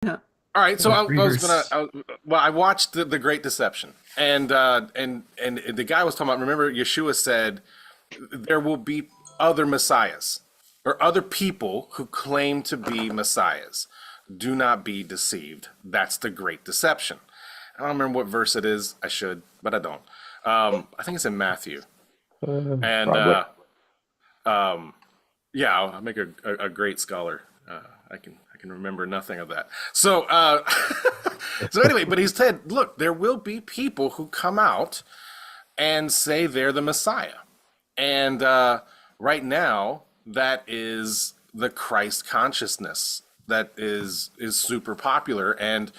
Yeah. All right, so I was gonna. Readers. Well, I watched the Great Deception, and the guy was talking about. Remember, Yeshua said there will be other messiahs or other people who claim to be messiahs. Do not be deceived. That's the Great Deception. I don't remember what verse it is. I should, but I don't. I think it's in Matthew, and Probably. yeah, I'll make a great scholar. I can remember nothing of that. So so anyway, but he said, look, there will be people who come out and say they're the Messiah, and right now that is the Christ consciousness that is super popular, and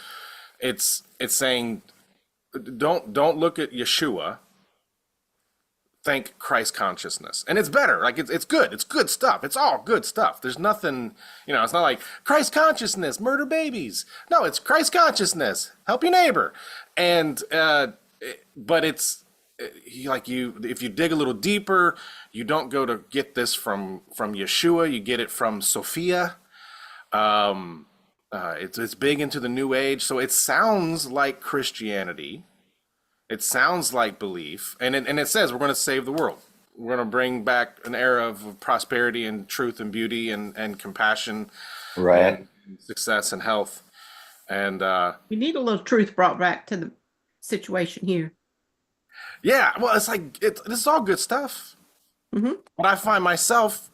it's saying don't look at Yeshua, think Christ consciousness. And it's better. Like it's good. It's good stuff. It's all good stuff. There's nothing, it's not like Christ consciousness, murder babies. No, it's Christ consciousness, help your neighbor. And but it's like if you dig a little deeper, you don't go to get this from Yeshua, you get it from Sophia. It's big into the new age, so it sounds like Christianity, it sounds like belief, and it says we're going to save the world. We're going to bring back an era of prosperity and truth and beauty and compassion Right. and success and health. And We need a little truth brought back to the situation here. yeah, well, it's like this is all good stuff. Hmm. But I find myself,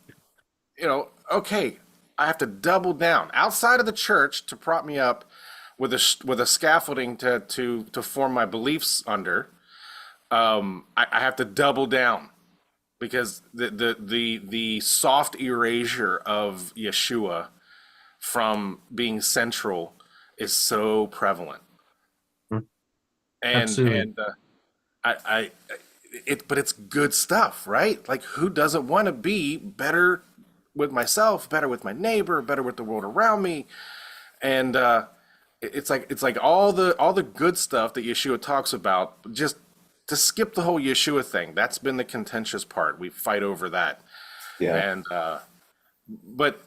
okay, I have to double down outside of the church to prop me up with a scaffolding to form my beliefs under. I have to double down because the soft erasure of Yeshua from being central is so prevalent, Mm, and absolutely. and I but it's good stuff, right? Like who doesn't want to be better with myself, better with my neighbor, better with the world around me, and it's like all the good stuff that Yeshua talks about. Just to skip the whole Yeshua thing, that's been the contentious part. We fight over that, Yeah. and but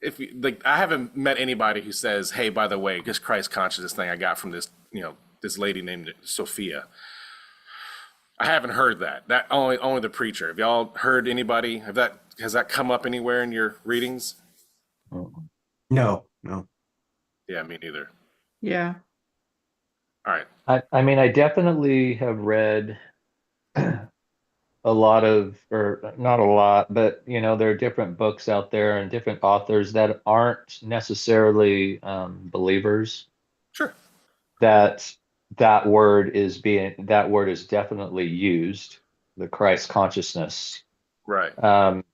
if you, like, I haven't met anybody who says, "Hey, by the way, this Christ consciousness thing I got from this lady named Sophia." I haven't heard that. That only the preacher. Have y'all heard anybody? Has that come up anywhere in your readings? Mm. No, no. Yeah, me neither. Yeah. All right. I mean, I definitely have read a lot of, or not a lot, but there are different books out there and different authors that aren't necessarily believers. Sure. That that word is definitely used, the Christ consciousness. Right. Um,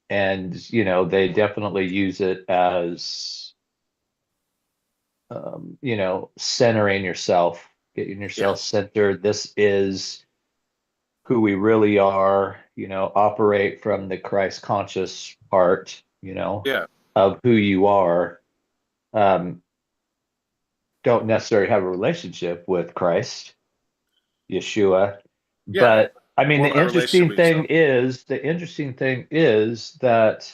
and they definitely use it as centering yourself, getting Yeah. yourself centered. This is who we really are, operate from the Christ conscious part, Yeah. of who you are. Um, don't necessarily have a relationship with Christ, Yeshua. Yeah. But I mean, What about relationship with yourself? the interesting thing is that,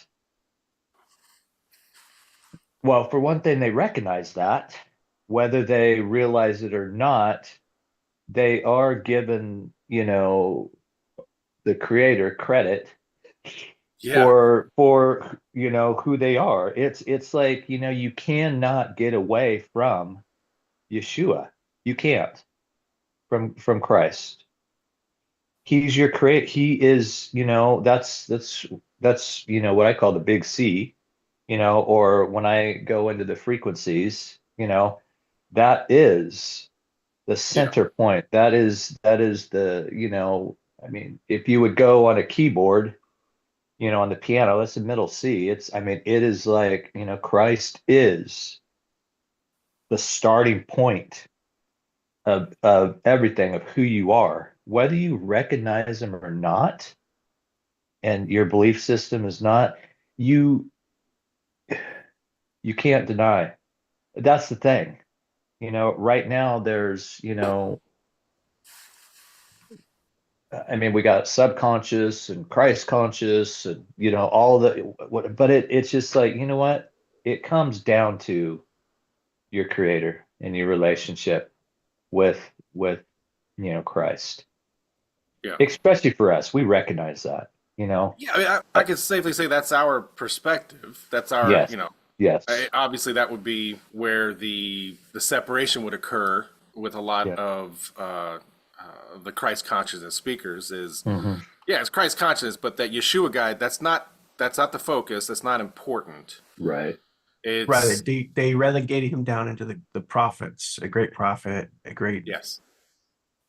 well, for one thing, they recognize that, whether they realize it or not, they are given, the creator credit Yeah. for who they are. It's like, you cannot get away from Yeshua. You can't from Christ. He's your create. He is, that's what I call the big C, or when I go into the frequencies, that is the Yeah. center point. That is the, I mean, if you would go on a keyboard, on the piano, that's the middle C. I mean, it is like, Christ is the starting point of everything, of who you are, whether you recognize him or not, and your belief system is not, you you can't deny. That's the thing. Right now there's, I mean, we got subconscious and Christ conscious and all the what, but it's just like, you know what? It comes down to your creator and your relationship with Christ. Yeah. Especially for us, we recognize that, Yeah, I mean, I could safely say that's our perspective. That's our, Yes, yes, obviously that would be where the separation would occur with a lot yeah, of the Christ consciousness speakers is, hmm yeah, it's Christ consciousness, but that Yeshua guy, that's not the focus. That's not important. right, It's Right. They relegated him down into the prophets, a great prophet, a great. yes,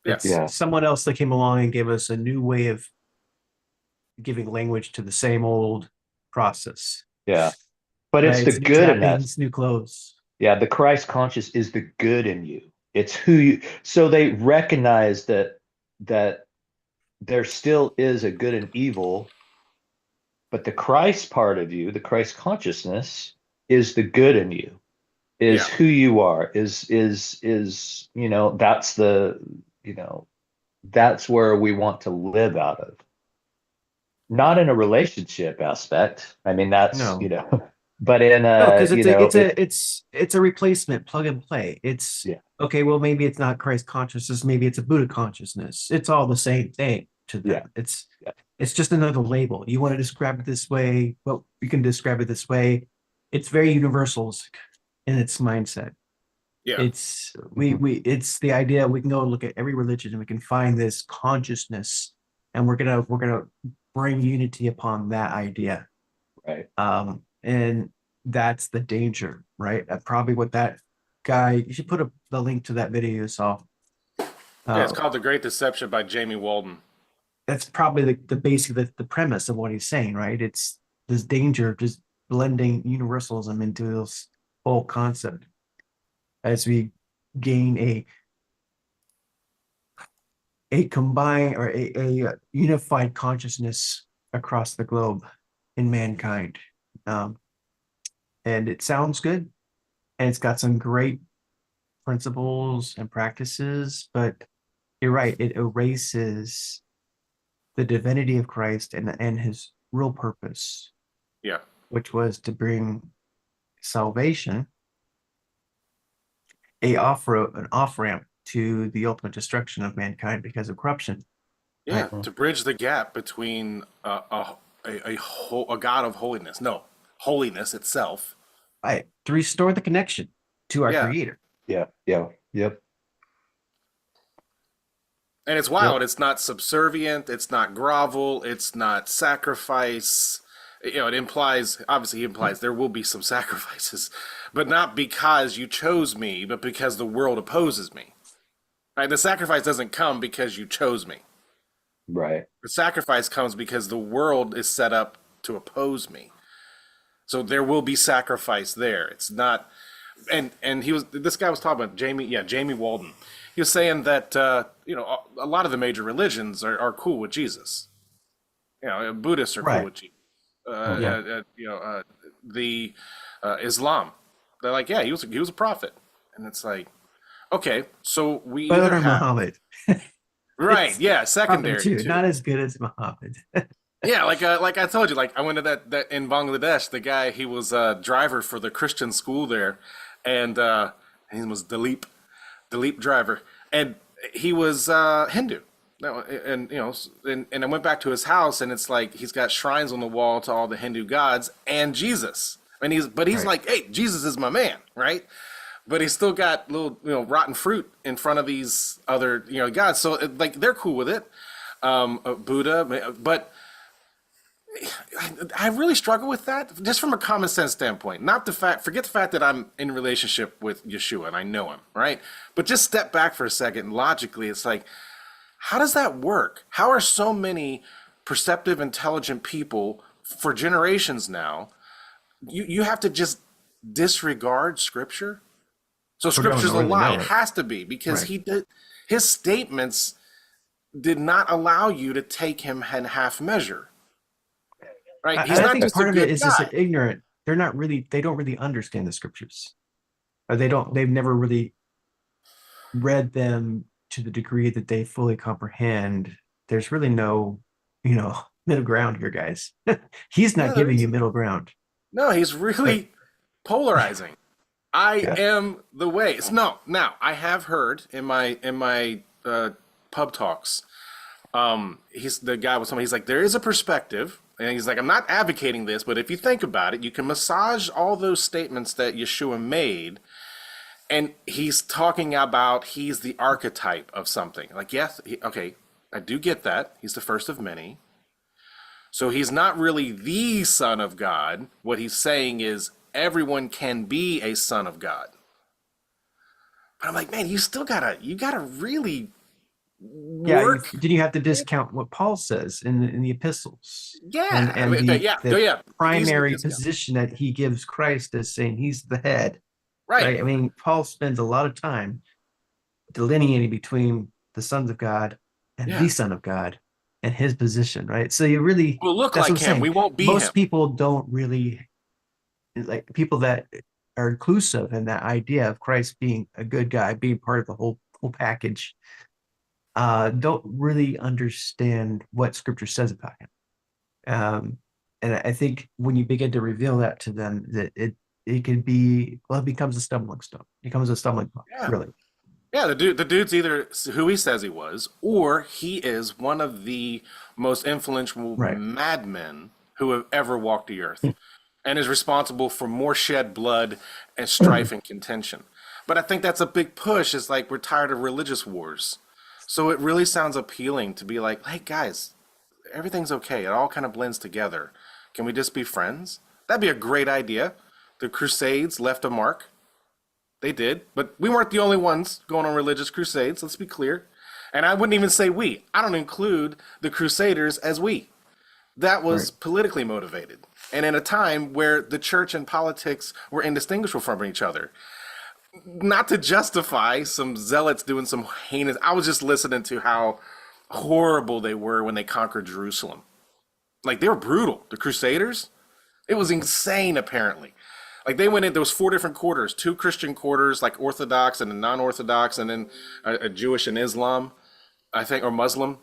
It's yes, yeah, someone else that came along and gave us a new way of giving language to the same old process. yeah. But it's Right. the It's new good in us. trappings, new clothes. Yeah, the Christ conscious is the good in you. It's who you. So they recognize that there still is a good and evil, but the Christ part of you, the Christ consciousness, is the good in you, is yeah, who you are, is that's you know that's where we want to live out of. Not in a relationship aspect. I mean, that's No. but in No, because it's a it's it a it's a replacement, plug and play. It's yeah, okay, well, maybe it's not Christ consciousness, maybe it's a Buddha consciousness. It's all the same thing to yeah, them. It's yeah, it's just another label. You want to describe it this way, well, you can describe it this way. It's very universalistic in its mindset. yeah, It's we mhm, we it's the idea we can go look at every religion and we can find this consciousness, and we're gonna bring unity upon that idea. right. And that's the danger, right? Probably what that guy, you should put the link to that video you saw. yeah. It's Uh, called The Great Deception by Jamie Walden. that's probably the basic, the premise of what he's saying, right? It's this danger of just blending universalism into this whole concept as we gain a combined or a unified consciousness across the globe in mankind. Um, and it sounds good, and it's got some great principles and practices, but you're right, it erases the divinity of Christ and his real purpose, Yeah, which was to bring salvation, an off ramp to the ultimate destruction of mankind because of corruption. yeah. Right. Mhm. To bridge the gap between a God of holiness, no, holiness itself. Right. To restore the connection to our Yeah, creator. Yeah, yeah, yep, and it's yep, wild. It's not subservient. It's not grovel. It's not sacrifice. It implies, obviously, he implies there will be some sacrifices, but not because you chose me, but because the world opposes me. Right? The sacrifice doesn't come because you chose me. right. The sacrifice comes because the world is set up to oppose me. So there will be sacrifice there. It's not, and this guy was talking about Jamie Walden. He was saying that a lot of the major religions are cool with Jesus. Buddhists are cool Right. with Jesus. Uh-huh. The Islam, they're like, yeah, he was a prophet, and it's like, okay, so we Better either than have Muhammad. right, It's yeah, prophet secondary too, too. not as good as Muhammad. Yeah, like I told you, like I went to that in Bangladesh. The guy, he was a driver for the Christian school there, and his name was Dilip driver, and he was Hindu. No, and and I went back to his house, and it's like he's got shrines on the wall to all the Hindu gods and Jesus, and he's Right. like, hey, Jesus is my man, right? But he's still got little rotten fruit in front of these other gods, so like they're cool with it. Buddha, but I really struggle with that just from a common sense standpoint. Not the fact, forget the fact that I'm in relationship with Yeshua and I know him, right? But just step back for a second. And logically, it's like, how does that work? How are so many perceptive, intelligent people for generations now? You have to just disregard scripture. So We don't scripture's a really lie. know It it. has to be because Right. his statements did not allow you to take him in half measure. Right? He's I not think just a part of it good is just guy. ignorant. They don't really understand the scriptures. Or they've never really read them to the degree that they fully comprehend. There's really no, middle ground here, guys. He's Yeah, not there giving is. you middle ground. No, he's But really polarizing. I Yeah. am the way. No, now I have heard in my pub talks. He's the guy with somebody. He's like, there is a perspective, and he's like, I'm not advocating this, but if you think about it, you can massage all those statements that Yeshua made, and he's talking about he's the archetype of something. Like, yes, okay, I do get that. He's the first of many. So he's not really the son of God. What he's saying is everyone can be a son of God. But I'm like, man, you gotta really Yeah, work. then you have to discount what Paul says in the epistles, Yeah, I and mean, okay, the yeah, oh, the yeah. Easily primary discount. position that he gives Christ as saying he's the head, Right. right? I mean, Paul spends a lot of time delineating between the sons of God and Yeah. the Son of God and his position, right? So you really, We'll look that's what like I'm him. saying. We won't be Most him. people don't really like people that are inclusive in that idea of Christ being a good guy, being part of the whole package, don't really understand what Scripture says about him. And I think when you begin to reveal that to them, that it can be well, it becomes a stumbling stone. It becomes a stumbling block, Yeah. really. Yeah, the dude's either who he says he was, or he is one of the most influential Right. madmen who have ever walked the earth, and is responsible for more shed blood and strife and contention. But I think that's a big push. It's like we're tired of religious wars. So it really sounds appealing to be like, hey guys, everything's okay. It all kind of blends together. Can we just be friends? That'd be a great idea. The Crusades left a mark. They did, but we weren't the only ones going on religious crusades, let's be clear. And I wouldn't even say we. I don't include the Crusaders as we. That Right. was politically motivated. And in a time where the church and politics were indistinguishable from each other. Not to justify some zealots doing some heinous. I was just listening to how horrible they were when they conquered Jerusalem. Like they were brutal. The Crusaders, it was insane apparently. Like they went in, there was four different quarters, two Christian quarters, like Orthodox and a non-Orthodox, and then a Jewish and Islam, I think, or Muslim.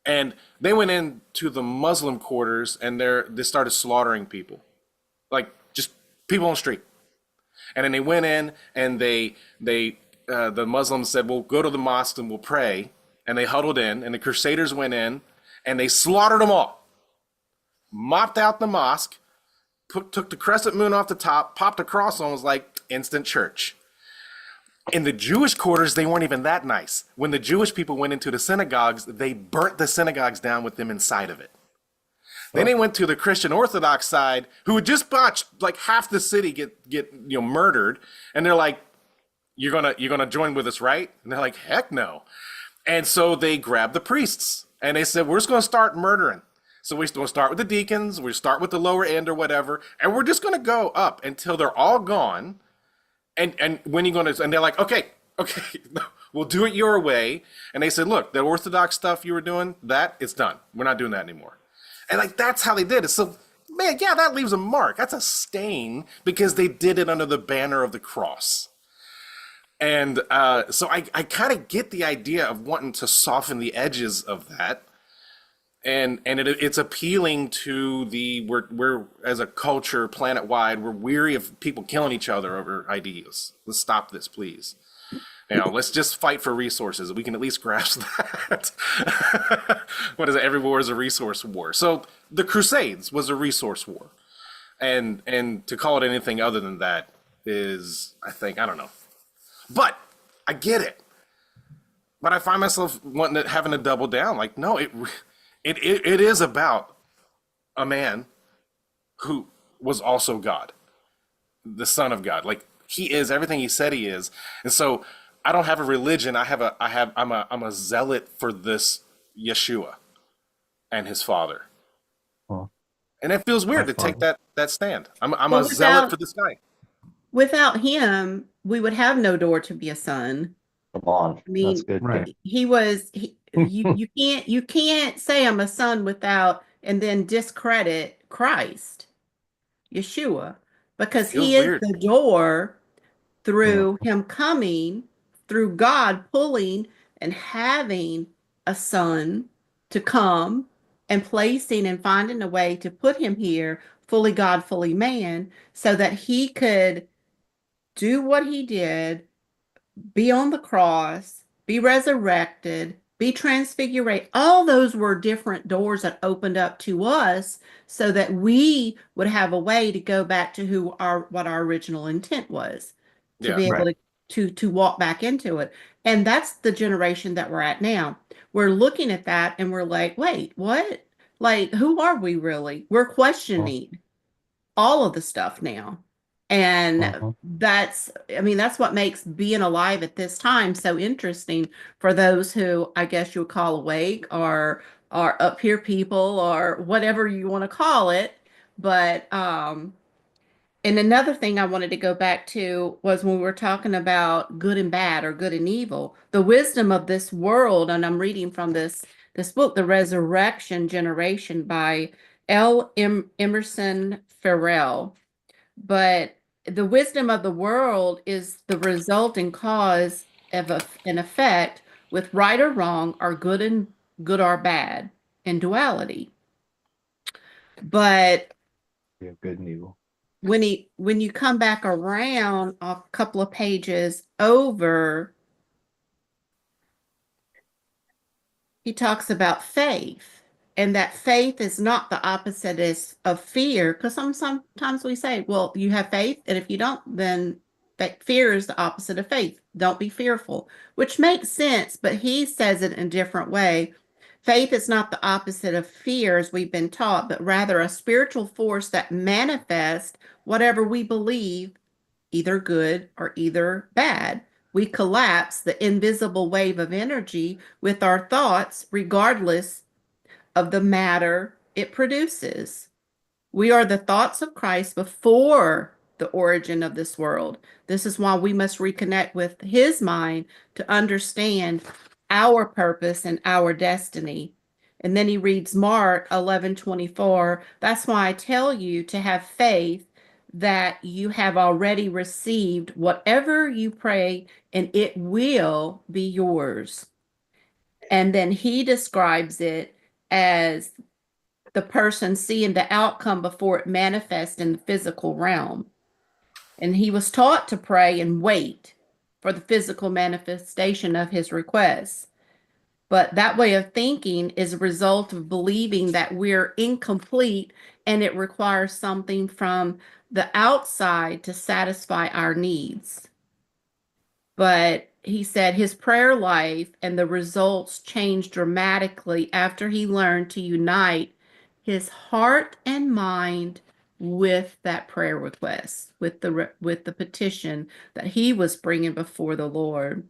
And they went into the Muslim quarters and they started slaughtering people, like just people on the street. And then they went in and the Muslims said, "We'll go to the mosque and we'll pray." And they huddled in, and the Crusaders went in and they slaughtered them all, mopped out the mosque, took the crescent moon off the top, popped a cross on, was like instant church. In the Jewish quarters, they weren't even that nice. When the Jewish people went into the synagogues, they burnt the synagogues down with them inside of it. Then they went to the Christian Orthodox side, who had just watched like half the city get murdered, and they're like, "You're gonna join with us, right?" And they're like, "Heck no!" And so they grabbed the priests and they said, "We're just gonna start murdering." So we're going to start with the deacons, we start with the lower end or whatever, and we're just going to go up until they're all gone. And when you going to? And they're like, okay, we'll do it your way. And they said, look, the Orthodox stuff you were doing, that it's done. We're not doing that anymore. And like that's how they did it. So man, yeah, that leaves a mark. That's a stain because they did it under the banner of the cross. And so I kind of get the idea of wanting to soften the edges of that, and it's appealing to we're as a culture planet wide, we're weary of people killing each other over ideas. Let's stop this, please. Let's just fight for resources. We can at least grasp that. What is it? Every war is a resource war. So the Crusades was a resource war, and to call it anything other than that is, I think, I don't know. But I get it. But I find myself having to double down. Like, no, it is about a man who was also God, the Son of God. Like he is everything he said he is. And so I don't have a religion. I'm a zealot for this Yeshua and his Father. Well, And it feels my weird to take father. that stand. I'm Well, a zealot for this guy. without him, we would have no door to be a son. Come on, I that's mean, good. Right. King. you can't say I'm a son without and then discredit Christ, Yeshua, because Feels he is weird. the door Yeah. through him coming, through God pulling and having a son to come and placing and finding a way to put him here, fully God, fully man, so that he could do what he did, be on the cross, be resurrected, be transfigured. All those were different doors that opened up to us so that we would have a way to go back to who our what our original intent was, to Yeah. be able Right. to walk back into it. And that's the generation that we're at now. We're looking at that and we're like, wait, what? Like, who are we really? We're Uh, questioning all of the stuff now. And uh-huh. I mean, that's what makes being alive at this time so interesting for those who I guess you would call awake or are up here people or whatever you want to call it. But and another thing I wanted to go back to was when we were talking about good and bad or good and evil, the wisdom of this world, and I'm reading from this book, The Resurrection Generation by Emerson Farrell. But the wisdom of the world is the resulting cause of an effect with right or wrong or good or bad in duality. But Yeah, good and evil. when you come back around a couple of pages over, he talks about faith and that faith is not the opposite of fear because sometimes we say, well, you have faith, and if you don't, then fear is the opposite of faith. Don't be fearful, which makes sense, but he says it in a different way. Faith is not the opposite of fear as we've been taught, but rather a spiritual force that manifests whatever we believe, either good or either bad. We collapse the invisible wave of energy with our thoughts, regardless of the matter it produces. We are the thoughts of Christ before the origin of this world. This is why we must reconnect with his mind to understand our purpose and our destiny. And then he reads Mark 11:24. That's why I tell you to have faith that you have already received whatever you pray, and it will be yours. And then he describes it as the person seeing the outcome before it manifests in the physical realm. And he was taught to pray and wait for the physical manifestation of his requests. But that way of thinking is a result of believing that we're incomplete and it requires something from the outside to satisfy our needs. But he said his prayer life and the results changed dramatically after he learned to unite his heart and mind with that prayer request, with the petition that he was bringing before the Lord.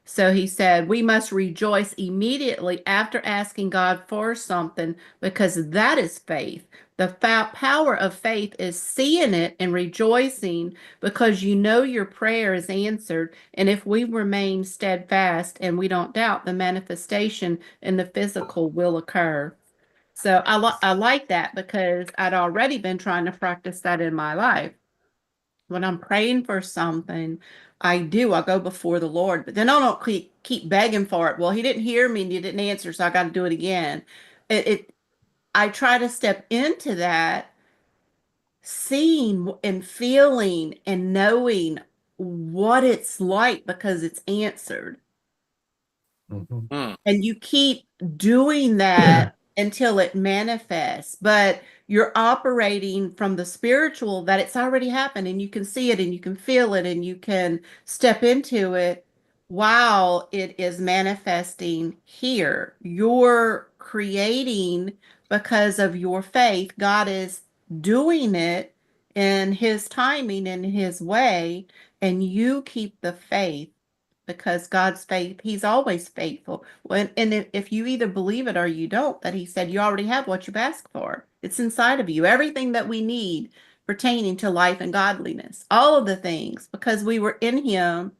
So he said, we must rejoice immediately after asking God for something because that is faith. The power of faith is seeing it and rejoicing because you know your prayer is answered. And if we remain steadfast and we don't doubt, the manifestation in the physical will occur. So I like that because I'd already been trying to practice that in my life. When I'm praying for something, I go before the Lord, but then I don't keep begging for it. Well, he didn't hear me and he didn't answer, so I got to do it again. I try to step into that, seeing and feeling and knowing what it's like because it's answered. Mhm. Hmm. And you keep doing that until it manifests. But you're operating from the spiritual that it's already happened and you can see it and you can feel it and you can step into it while it is manifesting here. You're creating because of your faith. God is doing it in his timing, in his way, and you keep the faith because God's faith, he's always faithful. And if you either believe it or you don't, that he said you already have what you've asked for. It's inside of you. Everything that we need pertaining to life and godliness, all of the things, because we were in him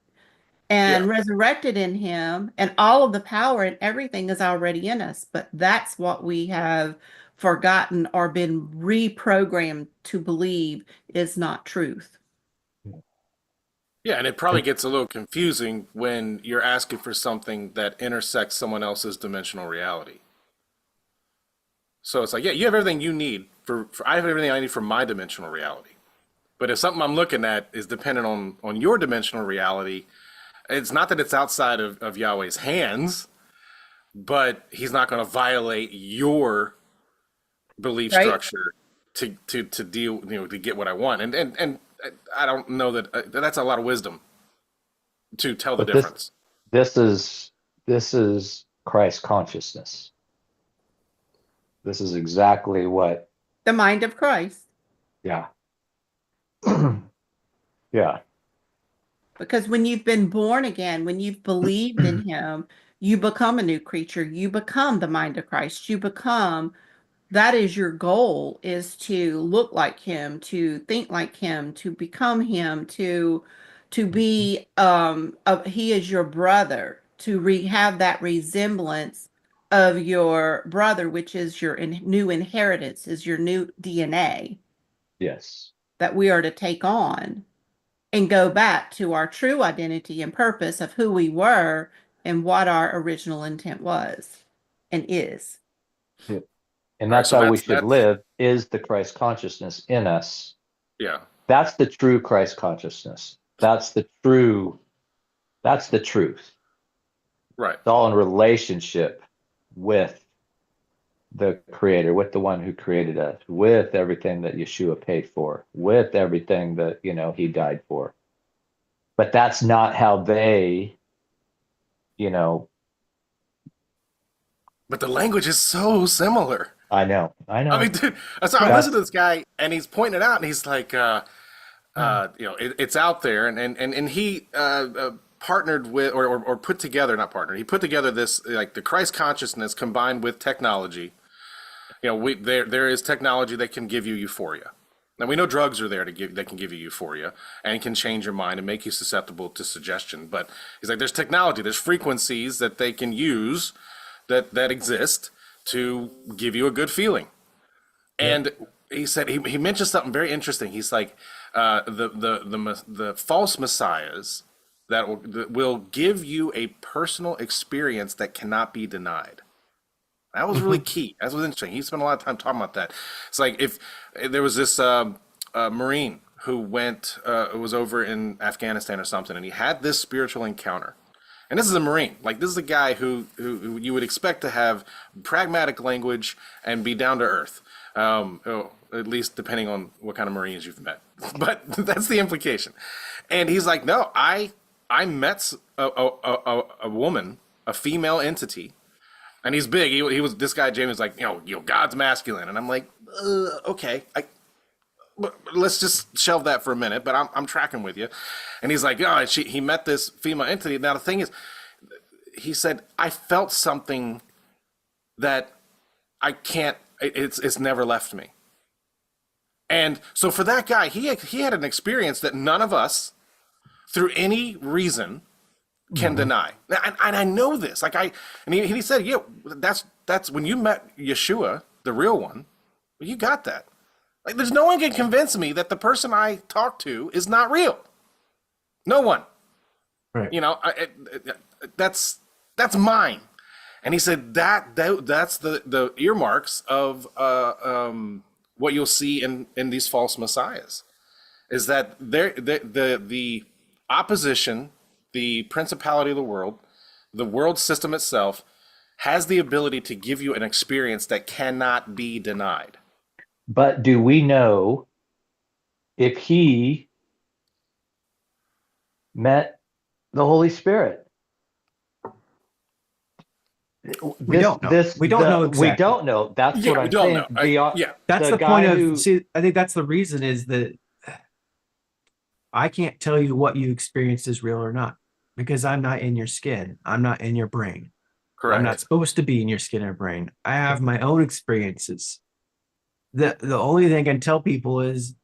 Yeah. and resurrected in him, and all of the power and everything is already in us. But that's what we have forgotten or been reprogrammed to believe is not truth. Yeah, and it probably gets a little confusing when you're asking for something that intersects someone else's dimensional reality. So it's like, yeah, you have everything you need I have everything I need for my dimensional reality. But if something I'm looking at is dependent on your dimensional reality, it's not that it's outside of Yahweh's hands, but he's not going to violate your belief right? structure to deal, to get what I want. And I don't know that that's a lot of wisdom to tell the But this difference. this is this is Christ consciousness. This is exactly what, The mind of Christ. yeah. Yeah. Because when you've been born again, when you've believed in him, you become a new creature. You become the mind of Christ. You become, that is your goal, is to look like him, to think like him, to become him, to be he is your brother, to have that resemblance of your brother, which is your new inheritance, is your new DNA Yes. that we are to take on and go back to our true identity and purpose of who we were and what our original intent was and is. Yeah. And All right, that's so how we that's should that's live, is the Christ consciousness in us. yeah, That's the true Christ consciousness. That's the truth. right. It's all in relationship with the creator, with the one who created us, with everything that Yeshua paid for, with everything that, he died for. But that's not how they, you know, But the language is so similar. I I mean, know. dude, so I'm listening That's to this guy, and he's pointing it out, and he's like, it's out there, and he partnered with, or put together, not partnered, he put together this, like, the Christ consciousness combined with technology. There is technology that can give you euphoria. Now we know drugs are there that can give you euphoria and can change your mind and make you susceptible to suggestion. But he's like, there's technology, there's frequencies that they can use that exist to give you a good feeling. Yep. And he said he mentioned something very interesting. He's like, the false messiahs that will give you a personal experience that cannot be denied. That was really Mhm. key. That was interesting. He spent a lot of time talking about that. It's like if there was this Marine who was over in Afghanistan or something, and he had this spiritual encounter. And this is a Marine. Like, this is a guy who you would expect to have pragmatic language and be down to earth. At least depending on what kind of Marines you've met. But that's the implication. And he's like, no, I met a woman, a female entity, and he's big. He was this guy. Jamie was like, God's masculine, and I'm like, okay, let's just shelve that for a minute. But I'm tracking with you. And he's like, he met this female entity. Now the thing is, he said, I felt something that I can't. It's never left me. And so for that guy, he had an experience that none of us, through any reason, can Mhm. deny. And I know this. He said, yeah, that's when you met Yeshua, the real one. Well, you got that. Like, there's no one can convince me that the person I talk to is not real. No one. Right. That's mine. And he said that's the earmarks of what you'll see in these false messiahs, is that the opposition, the principality of the world system itself, has the ability to give you an experience that cannot be denied. But do we know if he met the Holy Spirit? We don't know. We don't know We exactly. don't know. That's what Yeah, we I'm don't saying. know. Yeah, That's The the point guy of, who, see, I think that's the reason, is that I can't tell you what you experienced is real or not, because I'm not in your skin. I'm not in your brain. I'm not correct. supposed to be in your skin or brain. I have my own experiences. The only thing I can tell people is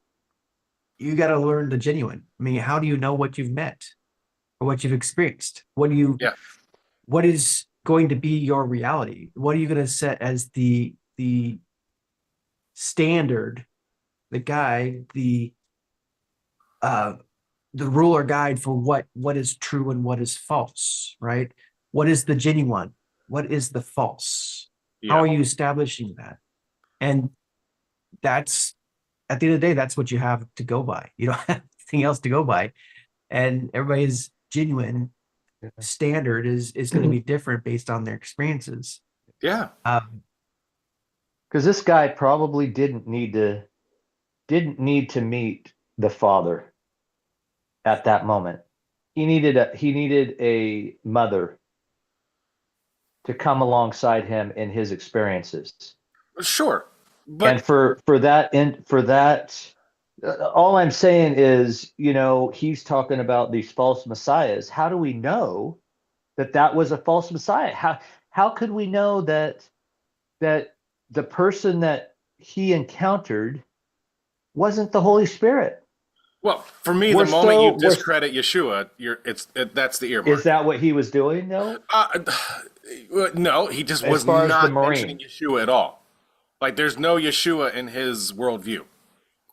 you got to learn the genuine. I mean, how do you know what you've met or what you've experienced? Yeah, What is going to be your reality? What are you going to set as the standard, the guide, uh the rule or guide for what is true and what is false, right? What is the genuine? What is the false? How yeah. are you establishing that? And that's at the end of the day, that's what you have to go by. You don't have anything else to go by. And everybody's genuine standard is going to be different based on their experiences. Yeah. Um, Because this guy probably didn't need to meet the Father at that moment. He needed a mother to come alongside him in his experiences. Sure. And But for that, all I'm saying is, he's talking about these false messiahs. How do we know that that was a false messiah? How could we know that the person that he encountered wasn't the Holy Spirit? well, for me, the We're moment so you we're discredit Yeshua, that's the Is earmark. that what he was doing though? Uh, no, he just As was far as the not mentioning Marine. Yeshua at all. Like, there's no Yeshua in his worldview.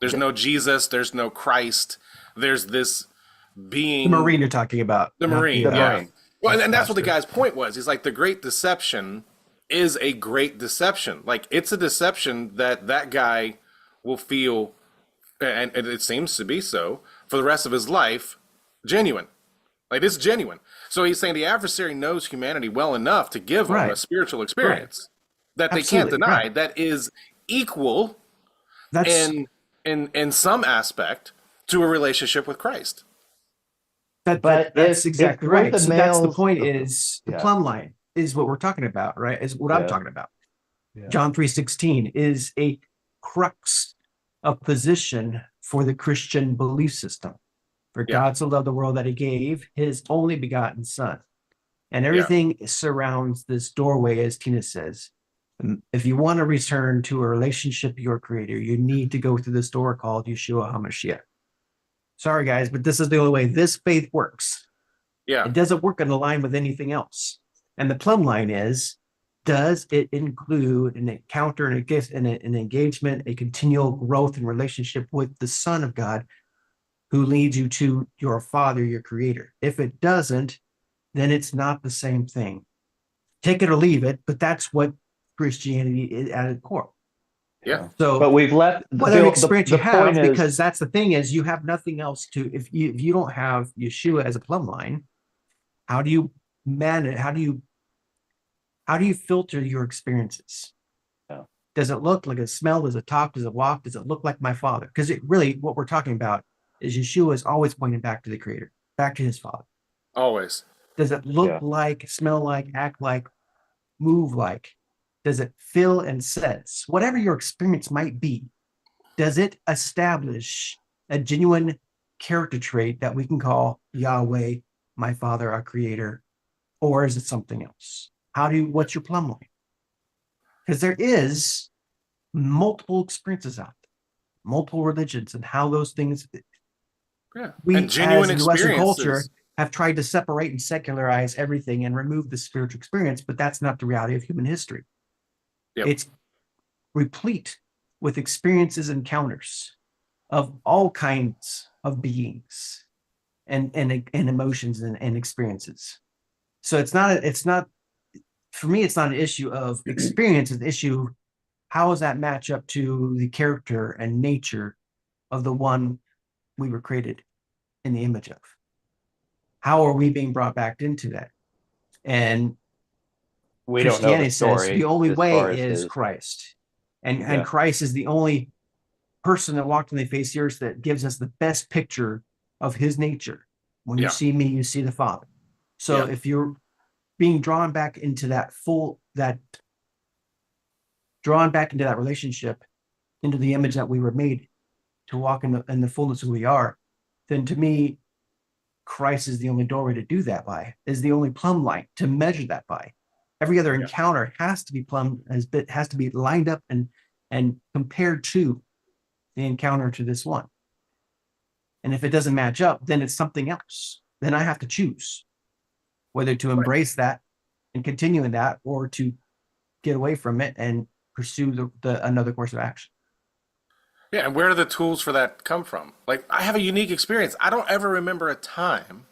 There's no Jesus. There's no Christ. There's this the being, Marine you're talking about, the not Marine. The the Yeah. Marine. Well, not the and that's what the pastor. guy's point was. He's like, the great deception is a great deception. Like, it's a deception that guy will feel, and it seems to be so, for the rest of his life, genuine. Like, it's genuine. So he's saying the adversary knows humanity well enough to give them a Right, spiritual right, experience that they can't absolutely deny right. that is equal That's in in some aspect to a relationship with Christ. But that's if exactly we're right. the So that's the males, point okay. is the Yeah, plumb line is what we're talking about, right? Is what I'm yeah, talking about. yeah, John 3:16 is a crux of position for the Christian belief system. For Yeah, God so loved the world that he gave his only begotten son. And yeah, everything surrounds this doorway, as Tina says. If you want to return to a relationship with your creator, you need to go through this door called Yeshua HaMashiach. Sorry, guys, but this is the only way this faith works. yeah, It doesn't work in line with anything else. And the plumb line is, does it include an encounter and an engagement, a continual growth in relationship with the Son of God who leads you to your Father, your Creator? If it doesn't, then it's not the same thing. Take it or leave it, but that's what Christianity is at its core. yeah, yeah. So But we've left whatever experience you the point have, is, because that's the thing is you have nothing else to if you don't have Yeshua as a plumb line, how do you manage how do you filter your experiences? yeah, Does it look like a smell? Does it talk? Does it walk? Does it look like my father? Because it really what we're talking about is Yeshua is always pointing back to the creator, back to his father. always. Does it look yeah. like, smell like, act like, move like? Does it feel and sense? Whatever your experience might be, does it establish a genuine character trait that we can call Yahweh, my father, our creator, or is it something else? What's your plumb line? Because there is multiple experiences out there, multiple religions, and how those things Yeah, and we genuine as in the Western culture experiences. have tried to separate and secularize everything and remove the spiritual experience, but that's not the reality of human history. Yep. It's replete with experiences and encounters of all kinds of beings and emotions and experiences. So it's not for me, it's not an issue of experience, it's an issue how does that match up to the character and nature of the one we were created in the image of? How are we being brought back into that? And We don't know the Christianity says the story only as way far as is his. Christ. And Yeah, Christ is the only person that walked on the face of the earth that gives us the best picture of his nature. When you Yeah, see me, you see the Father. So yeah, if you're being drawn back into that drawn back into that relationship, into the image that we were made to walk in the fullness of who we are, then to me, Christ is the only doorway to do that by, is the only plumb line to measure that by. Every other yeah. encounter has to be plumbed, has to be lined up and compared to the encounter to this one. And if it doesn't match up, then it's something else. Then I have to choose whether to Right. embrace that and continue in that or to get away from it and pursue the another course of action. Yeah, and where do the tools for that come from? Like, I have a unique experience. I don't ever remember a time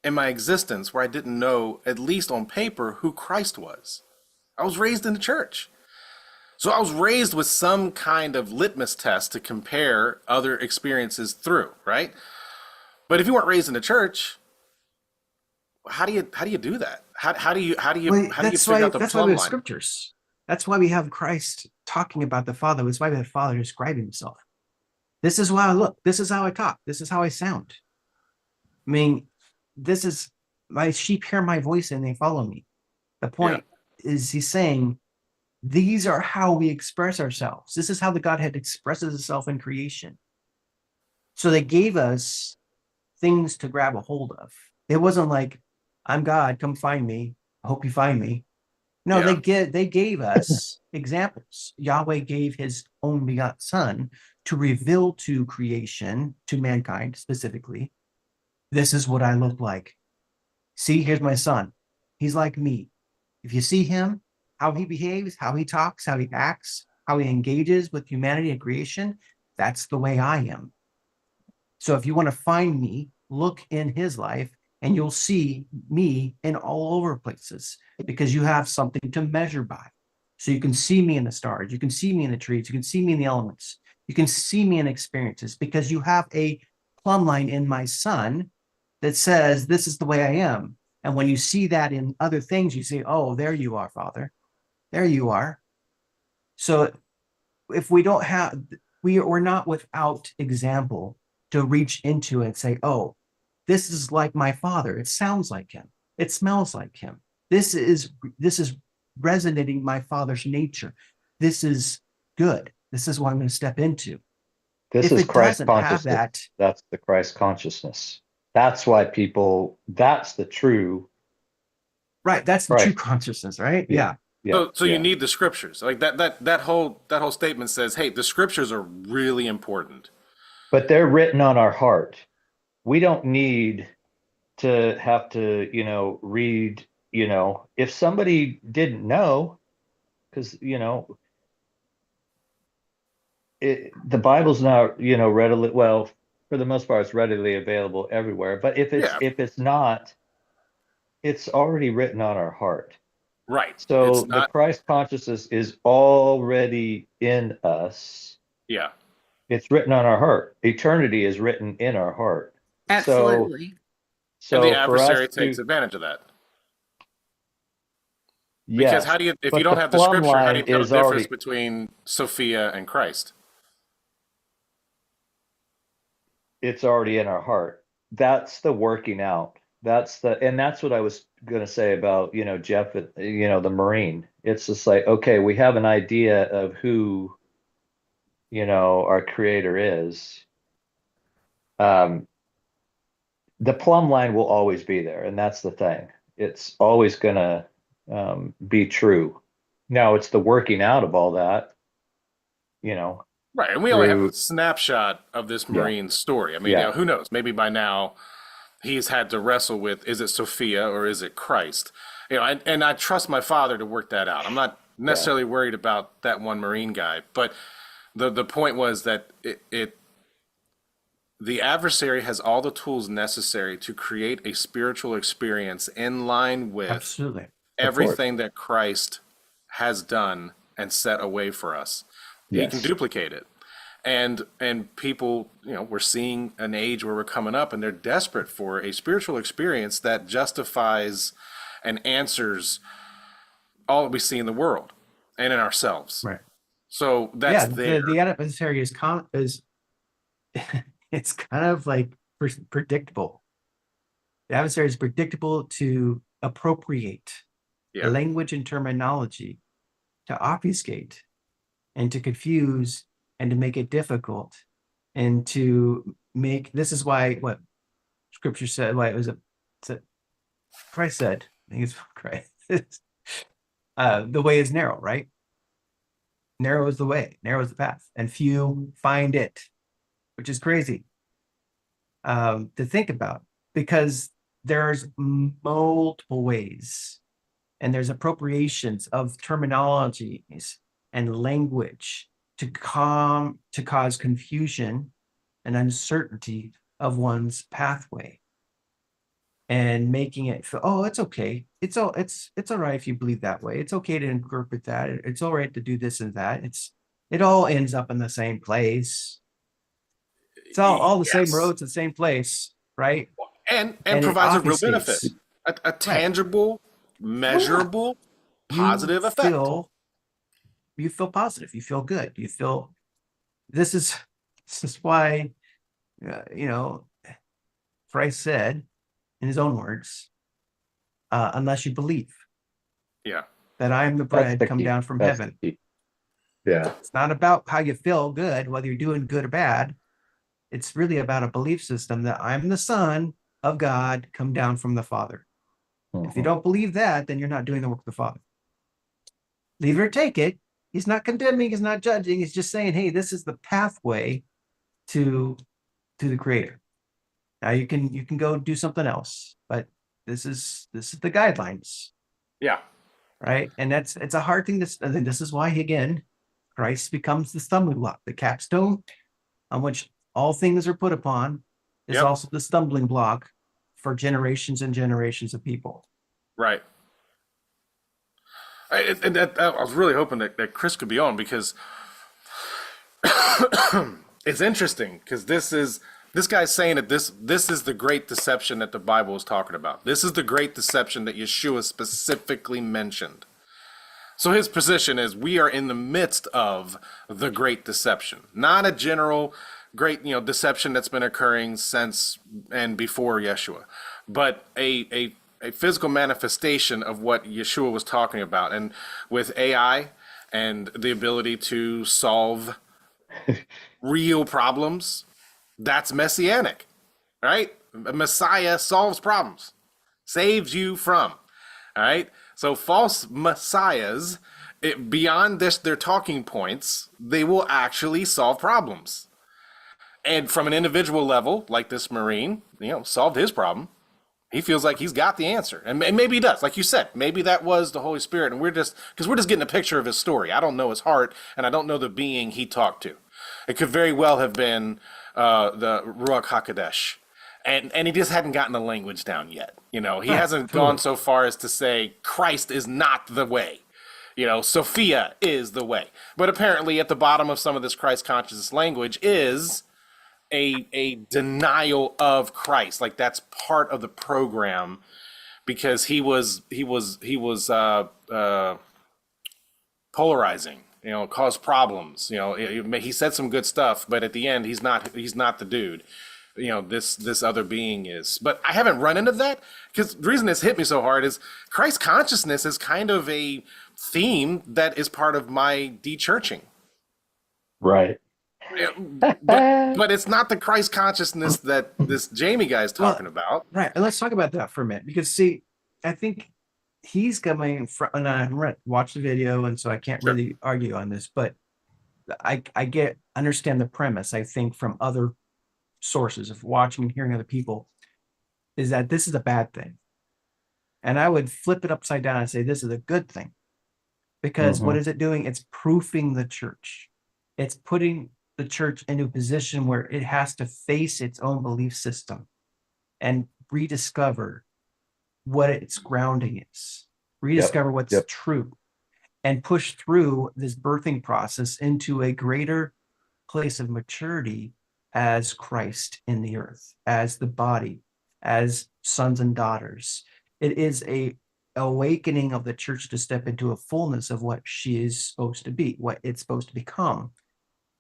in my existence where I didn't know, at least on paper, who Christ was. I was raised in the church. So I was raised with some kind of litmus test to compare other experiences through, right? But if you weren't raised in the church, how do you do that? Well, How do you figure out the that's why we plumb have line? scriptures. That's why we have Christ talking about the Father. That's why we have the Father describing himself. This is why I look. This is how I talk. This is how I sound. I mean, this is my sheep hear my voice and they follow me. The Yeah, point is he's saying these are how we express ourselves. This is how the Godhead expresses itself in creation. So they gave us things to grab a hold of. It wasn't like, I'm God, come find me. I hope you find me. No, yeah. they gave us examples. Yahweh gave his own begotten son to reveal to creation, to mankind specifically, this is what I look like. See, here's my son. He's like me. If you see him, how he behaves, how he talks, how he acts, how he engages with humanity and creation, that's the way I am. So if you want to find me, look in his life and you'll see me in all over places because you have something to measure by. So you can see me in the stars, you can see me in the trees, you can see me in the elements, you can see me in experiences because you have a plumb line in my son that says, this is the way I am. And when you see that in other things, you say, oh, there you are, Father. There you are. So if we don't have, we're not without example to reach into and say, oh, this is like my father. It sounds like him. It smells like him. This is resonating my father's nature. This is good. This is what I'm going to step into. This If is it Christ doesn't have consciousness. that, That's the Christ consciousness. That's why people, that's the true right, that's the true Christ. consciousness, right? Yeah. Yeah. Yeah. So you Yeah. need the scriptures. Like that whole statement says, hey, the scriptures are really important. But they're written on our heart. We don't need to have to, read, if somebody didn't know, because, the Bible's not, readily, well, for the most part, it's readily available everywhere. But if it's Yeah, if it's not, it's already written on our heart. right. So It's the not. Christ consciousness is already in us. Yeah, It's written on our heart. Eternity is written in our heart. So Absolutely. and the so for us adversary takes to, advantage of that. Because yes, if you but the don't have the plumb scripture, how do line you tell the is difference already, between Sophia and Christ? it's already in our heart. That's the working out. And that's what I was going to say about, Jeff, the Marine. It's just like, okay, we have an idea of who, our creator is. Um, the plumb line will always be there, and that's the thing. It's always going to be true. Now it's the working out of all that, you know, Right, and we only have a through, snapshot of this yeah, Marine story. I mean, yeah, who knows? Maybe by now he's had to wrestle with, is it Sophia or is it Christ? And I trust my father to work that out. I'm not yeah, necessarily worried about that one Marine guy, but the point was that the adversary has all the tools necessary to create a spiritual experience in line with Absolutely. of course. everything that Christ has done and set away for us. He can Yes. duplicate it. And people, we're seeing an age where we're coming up and they're desperate for a spiritual experience that justifies and answers all that we see in the world and in ourselves. Right. So that's Yeah. there. The adversary is it's kind of like predictable. The adversary is predictable to appropriate Yeah. language and terminology to obfuscate and to confuse and to make it difficult and to make this is why what scripture said, why it was Christ said, I think it's Christ, the way is narrow, right? Narrow is the way, narrow is the path, and few find it, which is crazy to think about because there's multiple ways and there's appropriations of terminologies and language to cause confusion and uncertainty of one's pathway. and making it feel, oh, it's okay. It's all right if you believe that way. It's okay to interpret that. It's all right to do this and that. It all ends up in the same place. It's all the same Yes. roads, the same place, right? And And it provides a real benefit, obfuscates, a right? tangible, Oh yeah. measurable, You positive effect. feel you feel positive. You feel good. You feel this is this is why you know Christ said in his own words, unless you believe Yeah. that I am the That's bread the come key. down from That's the heaven. key. Yeah. It's not about how you feel good, whether you're doing good or bad. It's really about a belief system that I'm the Son of God come down from the Father. If you Mhm. don't believe that, then you're not doing the work of the Father. Leave it or take it. He's not condemning, he's not judging, he's just saying, hey, this is the pathway to the creator. Now you can go do something else, but this is the guidelines, Yeah. right? And it's a hard thing to, I think this is why again, Christ becomes the stumbling block, the capstone on which all things are put upon is Yep. also the stumbling block for generations and generations of people. Right. I was really hoping that Chris could be on because it's interesting because this guy's saying that this is the great deception that the Bible is talking about. This is the great deception that Yeshua specifically mentioned. So his position is we are in the midst of the great deception, not a general great deception that's been occurring since and before Yeshua, but a physical manifestation of what Yeshua was talking about, and with AI and the ability to solve real problems, that's messianic, right? A Messiah solves problems, saves you from. All right. So false messiahs, beyond their talking points, they will actually solve problems. And from an individual level, like this Marine, solved his problem. He feels like he's got the answer, and maybe he does. Like you said, maybe that was the Holy Spirit, and we're just getting a picture of his story. I don't know his heart, and I don't know the being he talked to. It could very well have been the Ruach Hakodesh, and he just hadn't gotten the language down yet. He Right, hasn't gone totally. so far as to say Christ is not the way. Sophia is the way. But apparently, at the bottom of some of this Christ consciousness language is a denial of Christ. Like that's part of the program because he was polarizing. Caused problems. He said some good stuff, but at the end, he's not the dude. This other being is. But I haven't run into that because the reason this hit me so hard is Christ consciousness is kind of a theme that is part of my de-churching. Right. Yeah, but it's not the Christ consciousness that this Jamie guy is Well, talking about. right. And let's talk about that for a minute because see, I think he's coming from, and I haven't watched the video, and so I can't Sure. really argue on this, but I get understand the premise, I think, from other sources of watching and hearing other people, is that this is a bad thing. And I would flip it upside down and say this is a good thing. Because what Hmm. is it doing? It's proofing the church. It's putting the church into a position where it has to face its own belief system and rediscover what its grounding is, Yep. rediscover what's Yep. true, and push through this birthing process into a greater place of maturity as Christ in the earth, as the body, as sons and daughters. It is a awakening of the church to step into a fullness of what she is supposed to be, what it's supposed to become,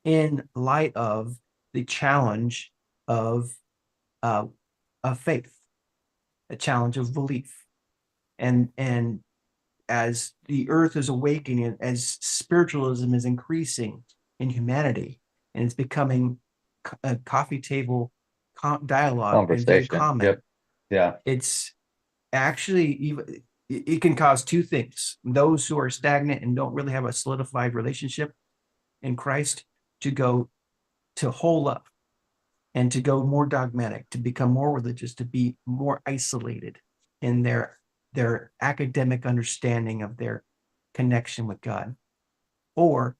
in light of the challenge of uh, of faith, a challenge of belief, and as the earth is awakening, as spiritualism is increasing in humanity, and it's becoming a coffee table dialogue and very Conversation. common, Yep. Yeah. it's actually even it can cause two things: those who are stagnant and don't really have a solidified relationship in Christ to go to hole up and to go more dogmatic, to become more religious, to be more isolated in their academic understanding of their connection with God, or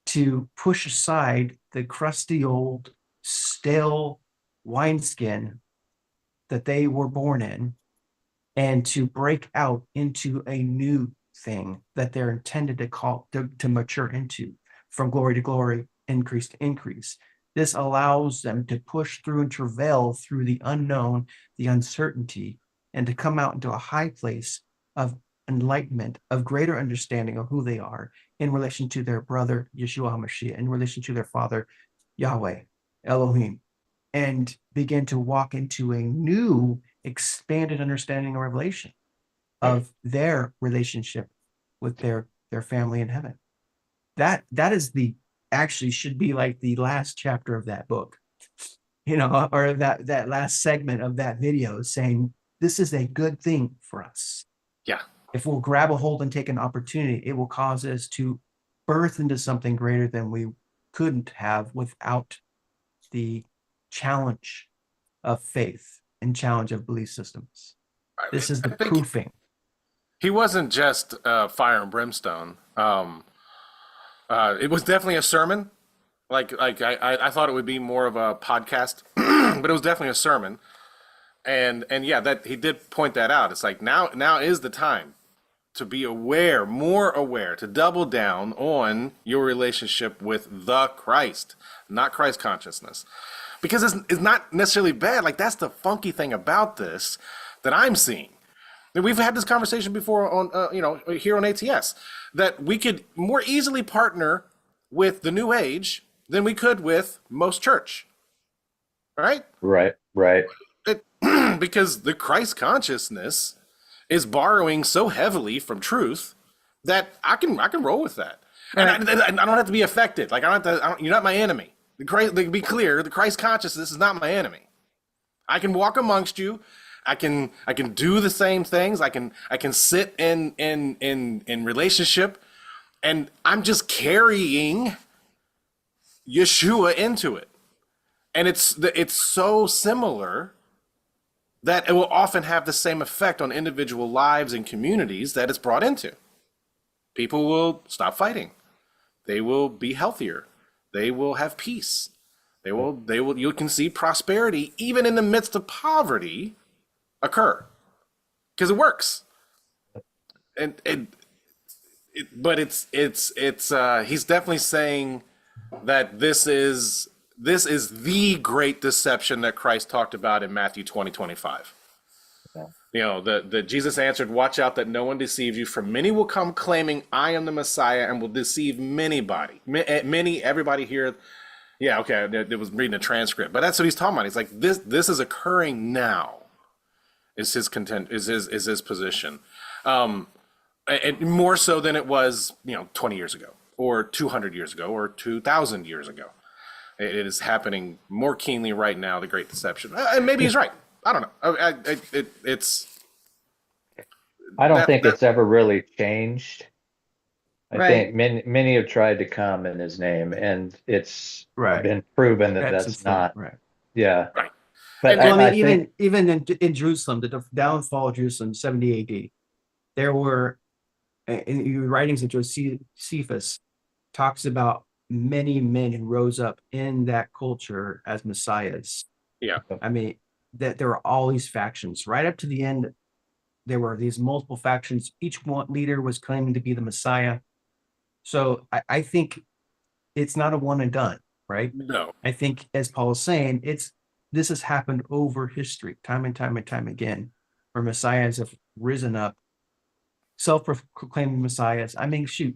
to push aside the crusty old stale wineskin that they were born in and to break out into a new thing that they're intended to mature into, from glory to glory, increase to increase. This allows them to push through and travail through the unknown, the uncertainty, and to come out into a high place of enlightenment, of greater understanding of who they are in relation to their brother Yeshua HaMashiach, in relation to their father Yahweh, Elohim, and begin to walk into a new expanded understanding of revelation of their relationship with their family in heaven. That is the actually should be like the last chapter of that book, or that last segment of that video, saying this is a good thing for us. Yeah. If we'll grab a hold and take an opportunity, it will cause us to birth into something greater than we couldn't have without the challenge of faith and challenge of belief systems. This is I the think proofing. he wasn't just fire and brimstone. It was definitely a sermon. I thought it would be more of a podcast, but it was definitely a sermon. And yeah, that he did point that out. It's like now is the time to be aware, more aware, to double down on your relationship with the Christ, not Christ consciousness. Because it's not necessarily bad. Like, that's the funky thing about this that I'm seeing. And we've had this conversation before on, here on ATS, that we could more easily partner with the New Age than we could with most church. Right? Right, right. Because the Christ consciousness is borrowing so heavily from truth that I can roll with that, and I don't have to be affected. Like, you're not my enemy. To be clear, the Christ consciousness is not my enemy. I can walk amongst you. I can do the same things. I can sit in relationship, and I'm just carrying Yeshua into it, and it's so similar that it will often have the same effect on individual lives and communities that it's brought into. People will stop fighting. They will be healthier. They will have peace. You can see prosperity even in the midst of poverty occur because it works. But he's definitely saying that this is the great deception that Christ talked about in Matthew 20:25. Yeah. The Jesus answered, "Watch out that no one deceives you, for many will come claiming I am the Messiah and will deceive everybody here." Yeah, okay, it was reading a transcript, but that's what he's talking about. He's like, this is occurring now. Is his position, and more so than it was 20 years ago, or 200 years ago, or 2,000 years ago. It is happening more keenly right now, the Great Deception. And maybe he's right. I don't know. I don't think it's ever really changed. I Right. think many have tried to come in his name, and it's Right. been proven that That's that's not. right. Yeah. Right. But And- Well, I mean, I think even in Jerusalem, the downfall of Jerusalem, 70 AD, there were in your writings of Josephus talks about many men who rose up in that culture as messiahs. Yeah. I mean, that there were all these factions right up to the end. There were these multiple factions. Each one leader was claiming to be the Messiah. So I think it's not a one and done, right? No. I think, as Paul is saying, this has happened over history, time and time and time again, where messiahs have risen up, self-proclaimed messiahs. I mean, shoot,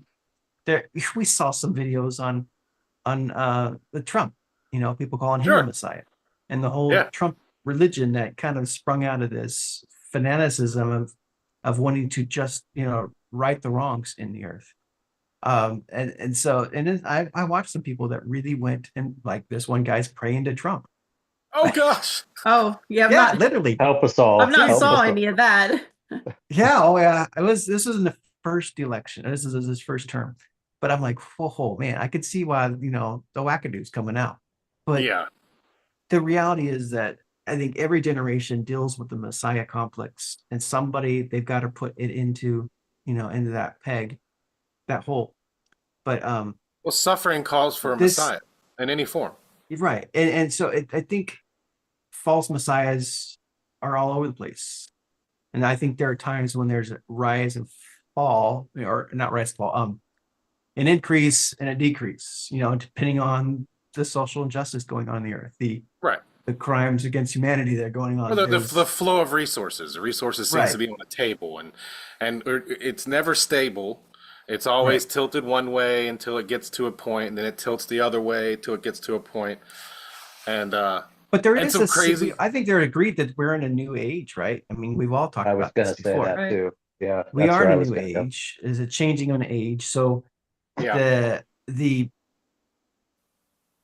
we saw some videos on the Trump, people calling him the Sure. Messiah, and the whole Yeah. Trump religion that kind of sprung out of this fanaticism of wanting to just right the wrongs in the earth. And then I watched some people that really went and, like, this one guy's praying to Trump. Oh gosh. Oh, yeah, Yeah, literally. help us all. I've not Help saw us all. any of that. Yeah, oh yeah. This was in the first election. This is his first term. But I'm like, oh man, I could see why, the wackadoos coming out. But Yeah. the reality is that I think every generation deals with the Messiah complex, and they've got to put it into that peg, that hole. But Well, suffering calls for a this Messiah in any form. right. And so I think false messiahs are all over the place. And I think there are times when there's a rise and fall, or not rise and fall, an increase and a decrease, depending on the social injustice going on in the earth, Right. the crimes against humanity that are going Well, on. the There's flow of resources. The resources seems to right, be on the table, and it's never stable. It's always right. tilted one way until it gets to a point, and then it tilts the other way till it gets to a point, and uh, But there and is some crazy. I think they're agreed that we're in a new age, right? I mean, we've all I talked was about gonna this say before. that Right. too. Yeah, We that's are where in I a was new gonna go. age, is a changing of an age. So Yeah, the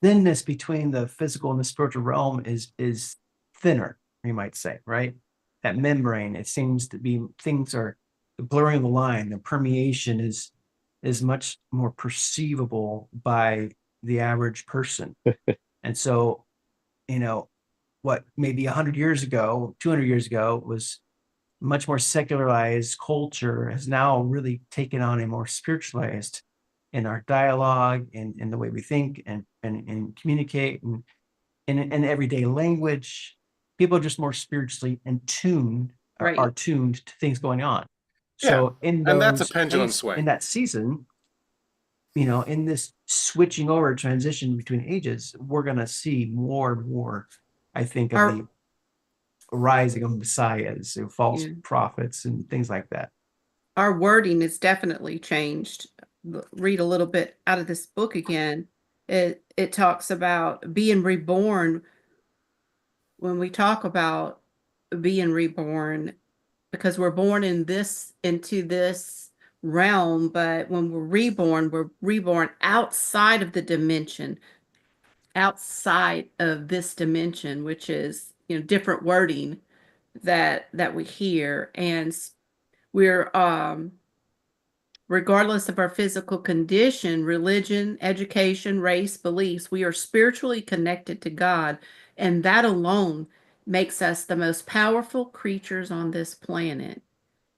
thinness between the physical and the spiritual realm is thinner, you might say, right? That membrane, it seems to be things are blurring the line. The permeation is much more perceivable by the average person. And so, you know, what maybe 100 years ago, 200 years ago was much more secularized culture has now really taken on a more spiritualized in our dialogue and in the way we think and communicate and in everyday language. People are just more spiritually in tune, are Right. tuned to things going on. yeah, So in and that's a those pendulum place in swing. that season, in this switching over transition between ages, we're going to see more and more, I think, of Our the rising of messiahs and false yeah, prophets and things like that. our wording is definitely changed. Read a little bit out of this book again. It talks about being reborn. When we talk about being reborn, because we're born into this realm, but when we're reborn outside of the dimension, outside of this dimension, which is, different wording that we hear. And we're regardless of our physical condition, religion, education, race, beliefs, we are spiritually connected to God, and that alone makes us the most powerful creatures on this planet.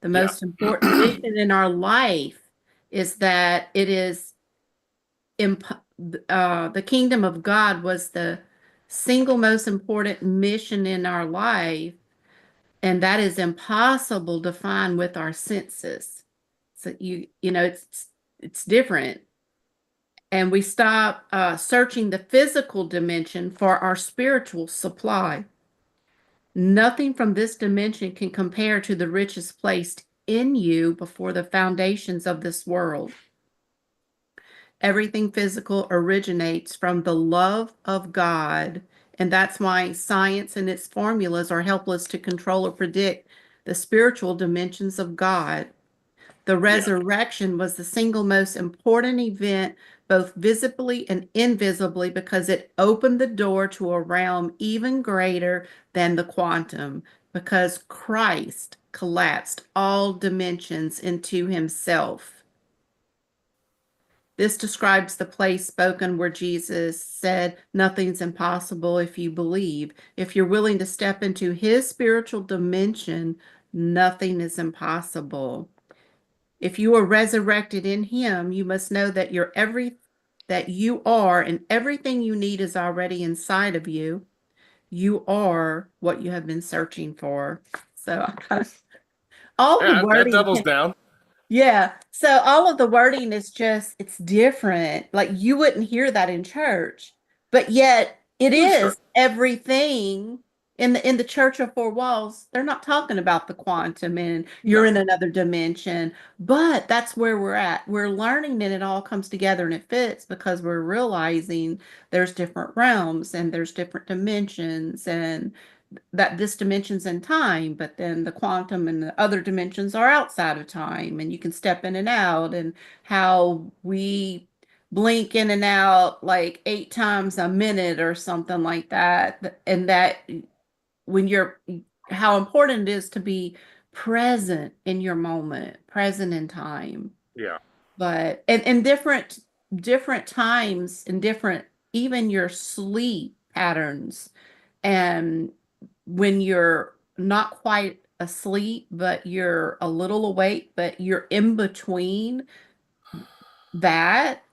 The Yeah, most important mission in our life is that it is the kingdom of God was the single most important mission in our life, and that is impossible to find with our senses. So it's different, and we stop searching the physical dimension for our spiritual supply. Nothing from this dimension can compare to the riches placed in you before the foundations of this world. Everything physical originates from the love of God, and that's why science and its formulas are helpless to control or predict the spiritual dimensions of God. The yeah, resurrection was the single most important event, both visibly and invisibly, because it opened the door to a realm even greater than the quantum, because Christ collapsed all dimensions into himself. This describes the place spoken where Jesus said, "Nothing's impossible if you believe." If you're willing to step into his spiritual dimension, nothing is impossible. If you are resurrected in him, you must know that that you are, and everything you need is already inside of you. You are what you have been searching for. So I kind of all the yeah. That wording. doubles down. Yeah. So all of the wording is just, it's different. Like you wouldn't hear that in church, but yet it Oh, sure. is everything in the church of four walls. They're not talking about the quantum and you're No. in another dimension, but that's where we're at. We're learning that it all comes together and it fits because we're realizing there's different realms and there's different dimensions and that this dimension's in time, but then the quantum and the other dimensions are outside of time, and you can step in and out, and how we blink in and out like 8 times a minute or something like that. And that when you're, how important it is to be present in your moment, present in time. Yeah, But and different times and different, even your sleep patterns, and when you're not quite asleep, but you're a little awake, but you're in between that,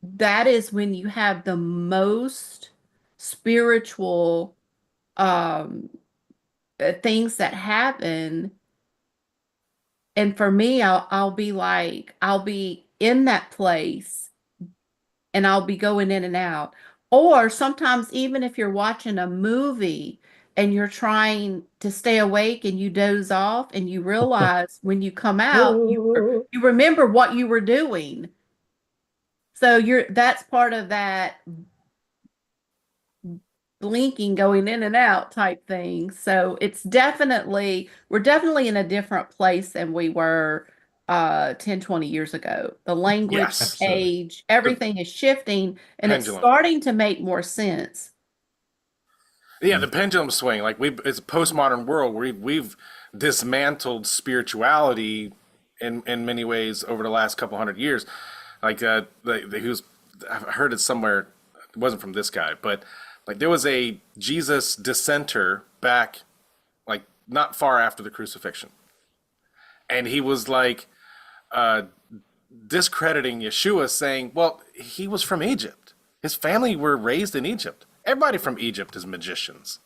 that is when you have the most spiritual um things that happen. And for me, I'll be like, I'll be in that place and I'll be going in and out. Or sometimes, even if you're watching a movie and you're trying to stay awake and you doze off and you realize when you come out, you remember what you were doing. So that's part of that blinking, going in and out type thing. So we're definitely in a different place than we were 10, 20 years ago. The language, the Yes, Absolutely. age, the everything is shifting and it's pendulum. starting to make more sense. Yeah, the pendulum swing. Like it's a postmodern world where we've dismantled spirituality in many ways over the last couple hundred years. Like he was, I heard it somewhere. It wasn't from this guy, but like there was a Jesus dissenter back, like not far after the crucifixion, and he was like uh, discrediting Yeshua, saying, "Well, he was from Egypt. His family were raised in Egypt. Everybody from Egypt is magicians."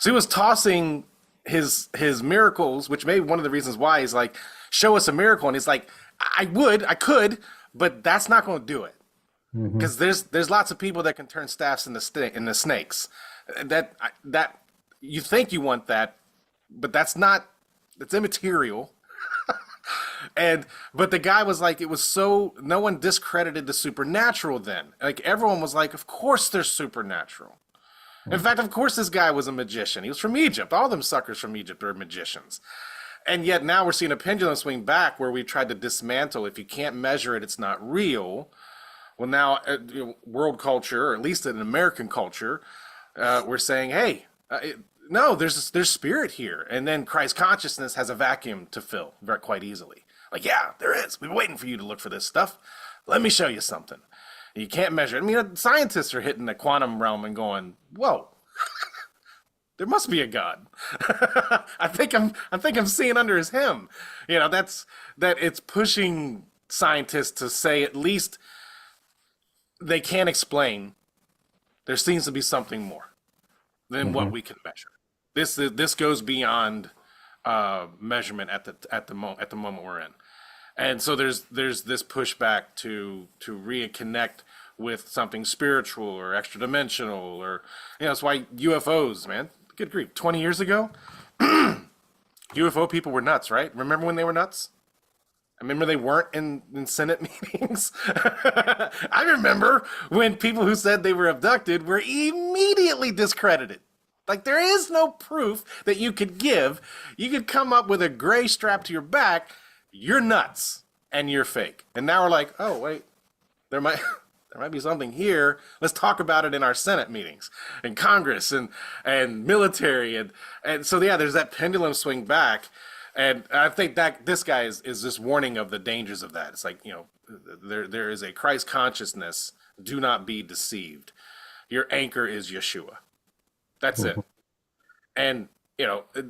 So he was tossing his miracles, which may be one of the reasons why he's like, "Show us a miracle," and he's like, I could, but that's not going to do it Mhm. because there's lots of people that can turn staffs into snakes. That you think you want that, but that's not. It's immaterial. And but the guy was like, it was so no one discredited the supernatural then. Like everyone was like, of course there's supernatural. In fact, of course this guy was a magician. He was from Egypt. All them suckers from Egypt are magicians. And yet now we're seeing a pendulum swing back where we tried to dismantle. If you can't measure it, it's not real. Well, now world culture, or at least in American culture, we're saying, hey, no, there's spirit here, and then Christ consciousness has a vacuum to fill quite easily. Like, yeah, there is. We've been waiting for you to look for this stuff. Let me show you something. You can't measure it. I mean, scientists are hitting the quantum realm and going, whoa, there must be a God. I think I'm seeing under his hem. That it's pushing scientists to say at least they can't explain. There seems to be something more than what Mhm. we can measure. This goes beyond measurement at the moment we're in, and so there's this pushback to reconnect with something spiritual or extra dimensional, or that's why UFOs, man. Good grief, 20 years ago, UFO people were nuts, right? Remember when they were nuts? I remember they weren't in Senate meetings. I remember when people who said they were abducted were immediately discredited. Like, there is no proof that you could give. You could come up with a gray strap to your back. You're nuts and you're fake. And now we're like, oh, wait, there might. There might be something here. Let's talk about it in our Senate meetings and Congress and military and so yeah, there's that pendulum swing back, and I think that this guy is this warning of the dangers of that. It's like there is a Christ consciousness. Do not be deceived. Your anchor is Yeshua. That's it. Mhm. And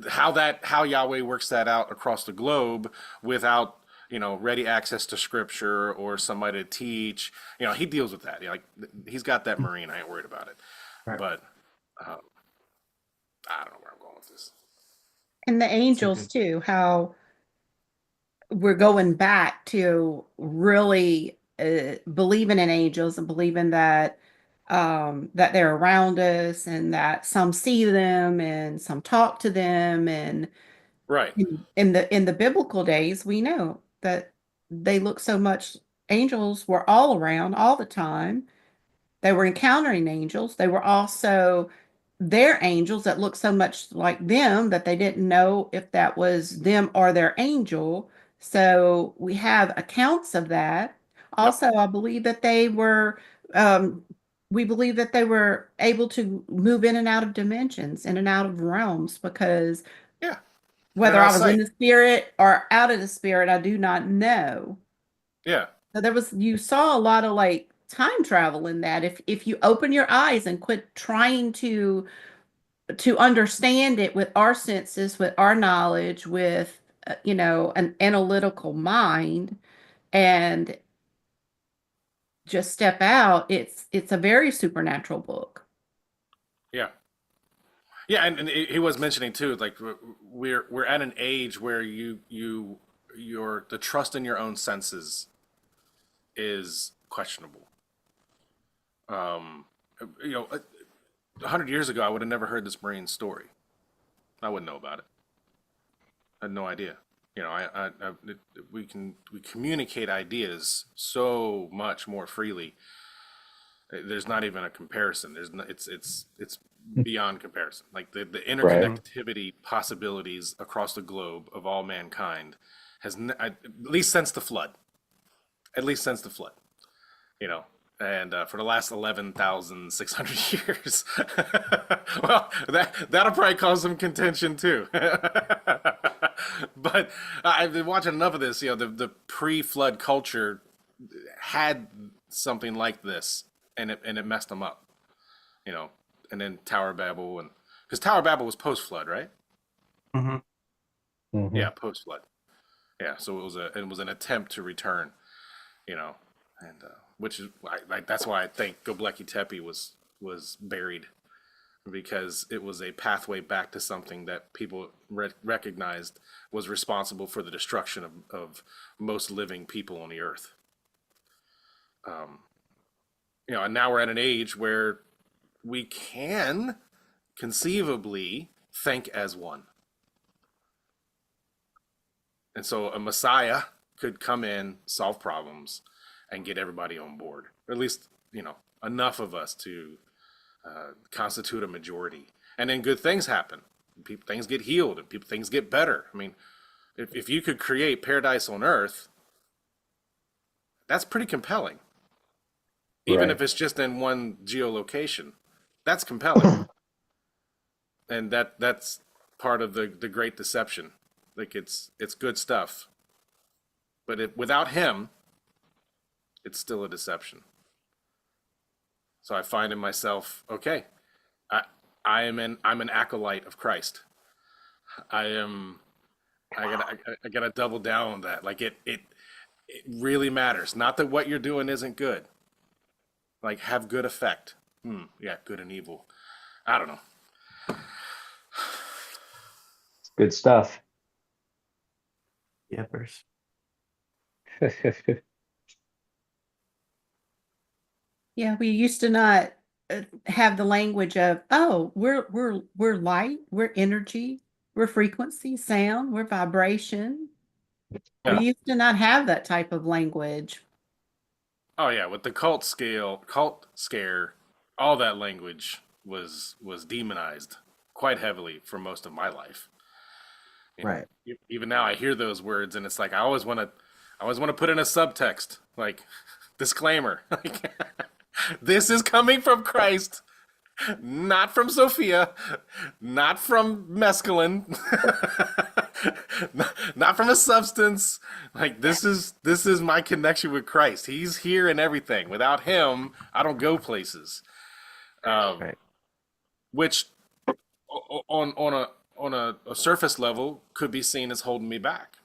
how Yahweh works that out across the globe without ready access to scripture or somebody to teach. He deals with that. Like he's got that marine. I ain't worried about it. Right. But um, I don't know where I'm going with this. And the So angels good. too, how we're going back to really believing in angels and believing that they're around us and that some see them and some talk to them. And Right. in the biblical days, we know that they look so much, angels were all around all the time. They were encountering angels. They were also their angels that looked so much like them that they didn't know if that was them or their angel. So we have accounts of that. Yep. Also, I believe that um, we believe that they were able to move in and out of dimensions, in and out of realms, because Yeah. In and whether out I of was in sight. the spirit or out of the spirit, I do not know. Yeah. So you saw a lot of like time travel in that. If you open your eyes and quit trying to understand it with our senses, with our knowledge, with an analytical mind, and just step out, it's a very supernatural book. Yeah. Yeah, and he was mentioning too, like we're at an age where your the trust in your own senses is questionable. Um, you know, 100 years ago, I would have never heard this Marine story. I wouldn't know about it. I had no idea. You know, we communicate ideas so much more freely. There's not even a comparison. There's no, it's beyond comparison. Like the Right. Mhm. interconnectivity possibilities across the globe of all mankind at least since the flood. At least since the flood. You know, and for the last 11,600 years. Well, that'll probably cause some contention too. But I've been watching enough of this. You know, the pre-flood culture had something like this, and it messed them up. You know, and then Tower of Babel, and because Tower of Babel was post-flood, right? Mhm. Hmm. Yeah, post-flood. Yeah, so it was an attempt to return. You know, and which is like that's why I think Göbekli Tepe was buried, because it was a pathway back to something that people recognized was responsible for the destruction of most living people on the earth. You know, and now we're at an age where we can conceivably think as one, and so a Messiah could come in, solve problems, and get everybody on board, or at least enough of us to constitute a majority, and then good things happen. People, things get healed, and things get better. I mean, if you could create paradise on Earth, that's pretty compelling. Even Right. if it's just in one geolocation, that's compelling, and that's part of the great deception. Like it's good stuff, but without him, it's still a deception. So I find in myself, okay, I I'm an acolyte of Christ. I am I gotta double down on that. Like it really matters. Not that what you're doing isn't good. Like have good effect. Yeah, good and evil. I don't know. Good stuff. Yepers. Yeah, we used to not have the language of, oh, we're light, we're energy, we're frequency, sound, we're vibration. We Yeah. used to not have that type of language. Oh yeah, with the cult scare, all that language was demonized quite heavily for most of my life. You know, Right. even now I hear those words and it's like I always want to put in a subtext like disclaimer. Like, this is coming from Christ, not from Sophia, not from mescaline, not from a substance. Like this is my connection with Christ. He's here in everything. Without him, I don't go places. Um, Right. which on a surface level could be seen as holding me back.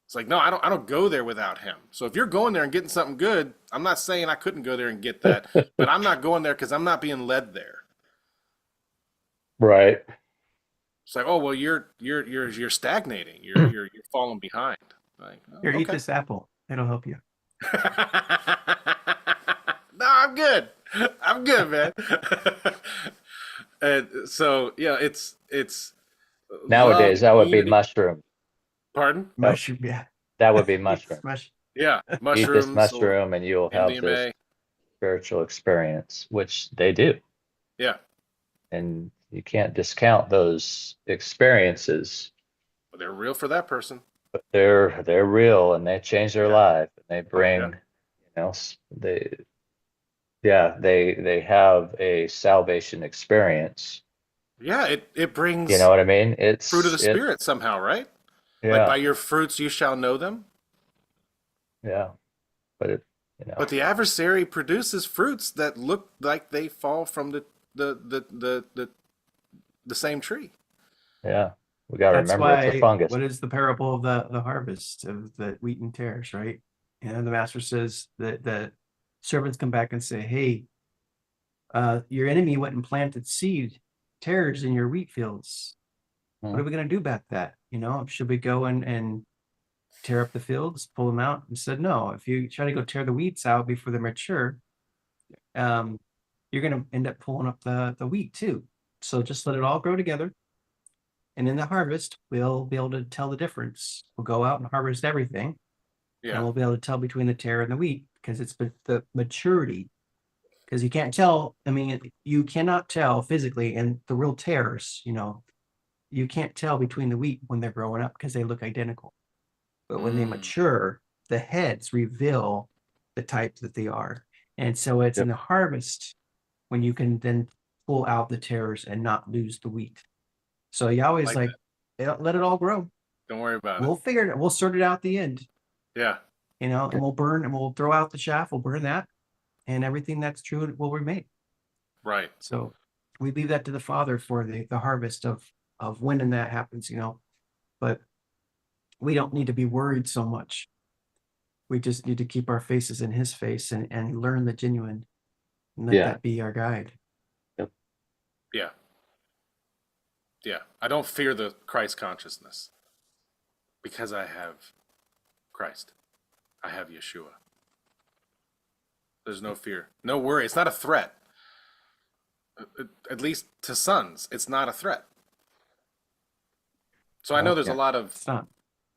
It's like, no, I don't go there without him. So if you're going there and getting something good, I'm not saying I couldn't go there and get that, but I'm not going there because I'm not being led there. Right. It's like, oh well, you're stagnating. You're falling behind. Like, Here, oh, eat okay. this apple. It'll help you. No, I'm good. I'm good, man. And so yeah, it's love, Nowadays, that would be unity. mushroom. Pardon? That, Mushroom. Yeah. that would be It's mushroom. mush. Yeah, Eat this mushrooms or mushroom and you'll have this MDMA. spiritual experience, which they do. Yeah, And you can't discount those experiences, but they're real for that person. but they're real and they change their Yeah, life and they yeah, bring, they yeah, they have a salvation experience. yeah. It You know brings what I mean? fruit of It's the it spirit somehow, right? Like by yeah, your fruits you shall know them. yeah. But But the adversary produces fruits that look like they fall from the same tree. yeah. We gotta That's remember it's a why, fungus. what is the parable of the harvest of the wheat and tares, right? And the master says that the servants come back and say, hey, your enemy went and planted seed tares in your wheat fields. What are Mhm. we going to do about that? Should we go and tear up the fields, pull them out? And said, no, if you try to go tear the weeds out before they're mature, um, you're going to end up pulling up the wheat too. So just let it all grow together. And in the harvest, we'll be able to tell the difference. We'll go out and harvest everything, and Yeah. we'll be able to tell between the tare and the wheat because it's the maturity. Because you can't tell, I mean, you cannot tell physically, and the real tares, you can't tell between the wheat when they're growing up because they look identical. But when they Mm, mature, the heads reveal the type that they are. And so it's in Yep. the harvest when you can then pull out the tares and not lose the wheat. So you I always like that. let it all grow. Don't worry about it. We'll figure it out. We'll sort it out at the end, Yeah. and we'll burn and we'll throw out the chaff. We'll burn that, and everything that's true will remain. Right. So we leave that to the Father for the harvest of when and that happens, But we don't need to be worried so much. We just need to keep our faces in His face and learn the genuine, and let Yeah. that be our guide. Yep. Yeah. Yeah. I don't fear the Christ consciousness because I have Christ. I have Yeshua. There's no fear, no worry. It's not a threat. At least to sons, it's not a threat. So I know Well, there's a yeah, lot of it's not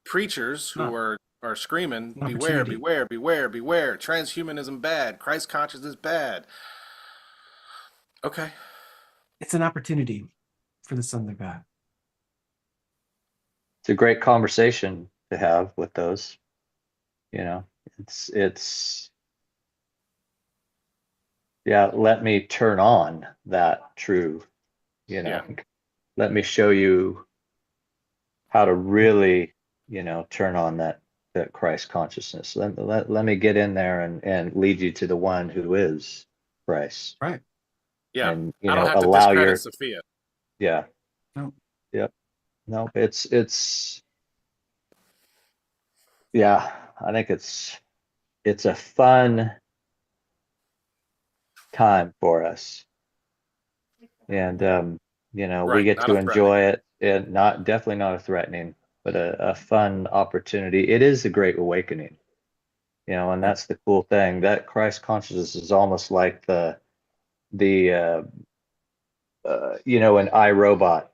preachers who not are screaming, an "Beware, opportunity. beware, beware, beware! Transhumanism bad. Christ consciousness bad." Okay. It's an opportunity for the sons of God. It's a great conversation to have with those, you know. It's yeah, let me turn on that true, you Yeah. know. Let me show you how to really, turn on that Christ consciousness. Let me get in there and lead you to the one who is Christ, Right. Yeah. and I don't have to allow discredit your, Sophia. yeah, No. yep. No, it's yeah, I think it's a fun time for us, and we Right. get Not to a threatening. enjoy it, and not definitely not a threatening, but a fun opportunity. It is a great awakening, and Yep. that's the cool thing. That Christ consciousness is almost like the an iRobot.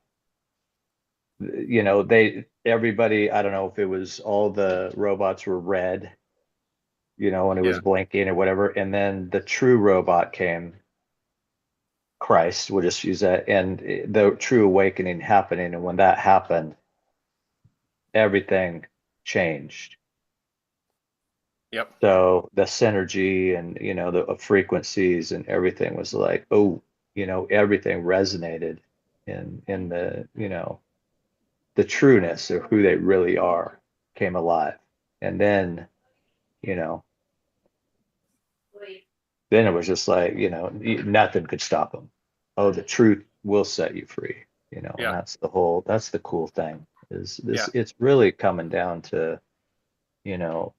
Everybody, I don't know if it was all the robots were red, when it Yeah. was blinking or whatever, and then the true robot came, Christ, we'll just use that, and the true awakening happening, and when that happened, everything changed. Yep. So the synergy and the frequencies and everything was like, oh, everything resonated in the trueness of who they really are came alive. And you know, then it was just like, nothing could stop them. Oh, the truth will set you free, and Yeah. that's the cool thing is Yeah. this, it's really coming down to, you know,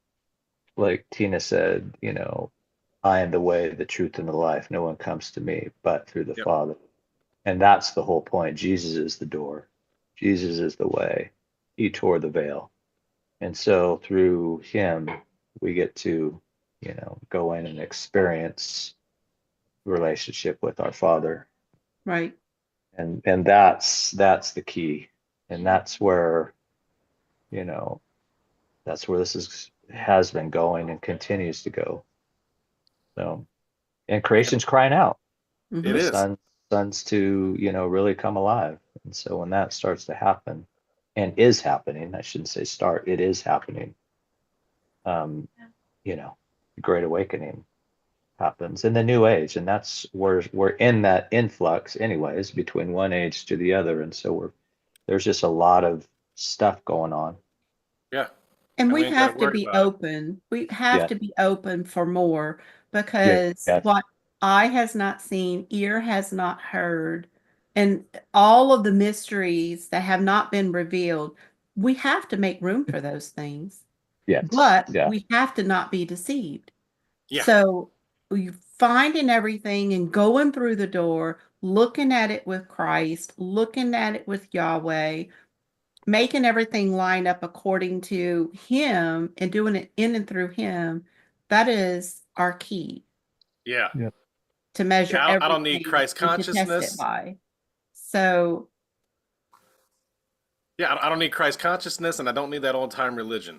like Tina said, I am the way, the truth, and the life. No one comes to me but through the Yep. Father. And that's the whole point. Jesus is the door. Jesus is the way. He tore the veil. And so through him, we get to, go in and experience relationship with our Father. Right. And that's the key. And you know, that's where this has been going and continues to go. So, and And creation's crying out for it Mm-hmm. the is. sons to, really come alive. And so when that starts to happen and is happening, I shouldn't say start, it is happening. Um, the Great Awakening happens in the new age, and that's where we're in that influx anyways between one age to the other. And so there's just a lot of stuff going on. Yeah. And And we we ain't got to have to worry be about it. open. We have Yeah. to be open for more Yeah. because Yes. what eye has not seen, ear has not heard, and all of the mysteries that have not been revealed, we have to make room for those things. Yes. But Yeah. we have to not be deceived. Yeah. So you finding everything and going through the door, looking at it with Christ, looking at it with Yahweh, making everything line up according to Him and doing it in and through Him, that is our key Yeah. Yep. to measure Yeah, I don't need everything Christ and to test it consciousness. by. So, Yeah, I don't need Christ consciousness, and I don't need that old time religion.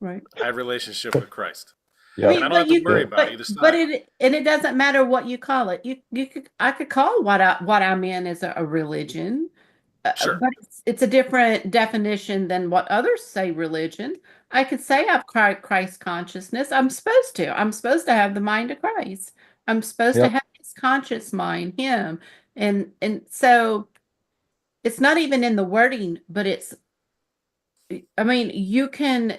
right. I have relationship with Christ, I Yep. and I mean, don't have to worry Yep. about either but side. it doesn't matter what you call it. You could I could call what I'm in as a religion, Sure. but it's a different definition than what others say religion. I could Yeah. say I've Christ consciousness. I'm supposed to. I'm supposed to have the mind of Christ. I'm supposed to Yep. have His conscious mind, Him, and so it's not even in the wording, but it's. I mean, you can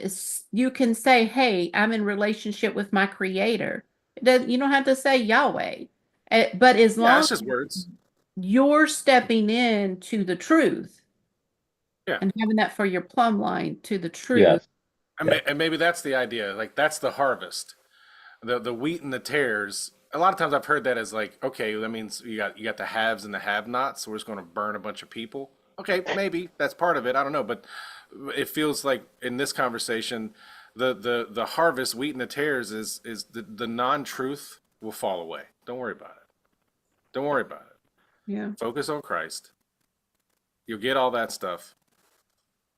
say, "Hey, I'm in relationship with my Creator." You don't have to say Yahweh, but as Yeah, long it's just words. you're stepping into the truth Yeah. and having that for your plumb line to the truth. Yes. Yep. And maybe that's the idea. Like that's the harvest. The wheat and the tares. A lot of times I've heard that as like, okay, that means you got the haves and the have-nots. So we're just going to burn a bunch of people. Okay, maybe that's part of it. I don't know, but it feels like in this conversation, the harvest, wheat and the tares is the non-truth will fall away. Don't worry about it. Don't worry about it. Yeah. Focus on Christ. You'll get all that stuff,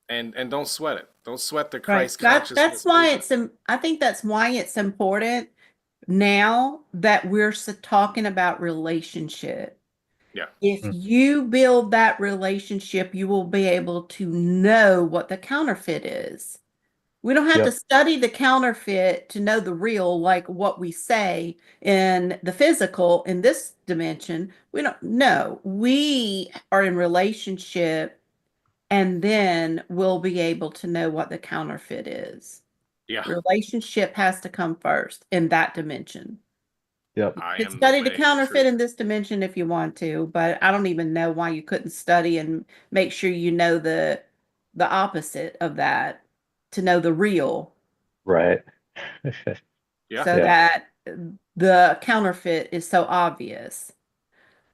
and don't sweat it. Don't sweat the Right. Christ That's consciousness why movement. I think that's why it's important now that we're talking about relationship. Yeah, If Mm. you build that relationship, you will be able to know what the counterfeit is. We don't have to Yep. study the counterfeit to know the real, like what we say in the physical in this dimension. We don't know. We are in relationship, and then we'll be able to know what the counterfeit is. yeah. Relationship has to come first in that dimension. Yep. You I can am the study the way, the counterfeit in truth. this dimension if you want to, but I don't even know why you couldn't study and make sure you know the opposite of that to know the real Right. Yeah, so Yeah. that the counterfeit is so obvious.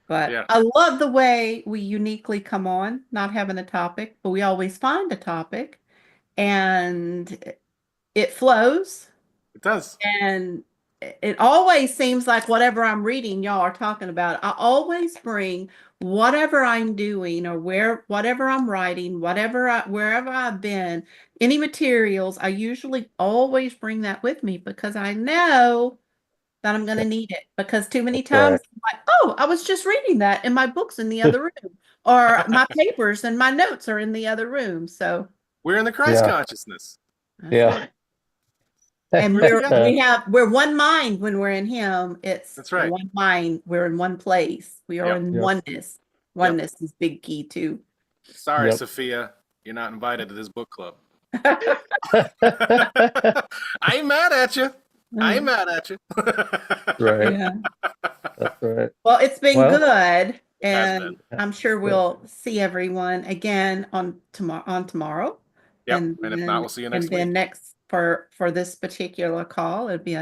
But yeah. I love the way we uniquely come on, not having a topic, but we always find a topic and it flows. It does. And it always seems like whatever I'm reading, y'all are talking about. I always bring whatever I'm doing or whatever I'm writing, wherever I've been, any materials, I usually always bring that with me because I know that I'm going to Yep. need it. Because too many That's right. times I'm like, oh, I was just reading that in my books in the other room, or my papers and my notes are in the other room. So We're in the Christ Yeah. consciousness. that's Yeah. it. And We're together. we're one mind when we're in Him. It's That's right. one mind. We're in one place. We are Yep. in Yep. oneness. Yep. Oneness is big key too. Sorry, Yep. Sophia. You're not invited to this book club. I ain't mad at you. I ain't mad at you. Right. Yeah. That's right. Well, it's been Well, good, Has been. and I'm sure yeah. we'll see everyone again on tomorrow, Yep. And if not, we'll see you and next then week. next for this particular call, it'd be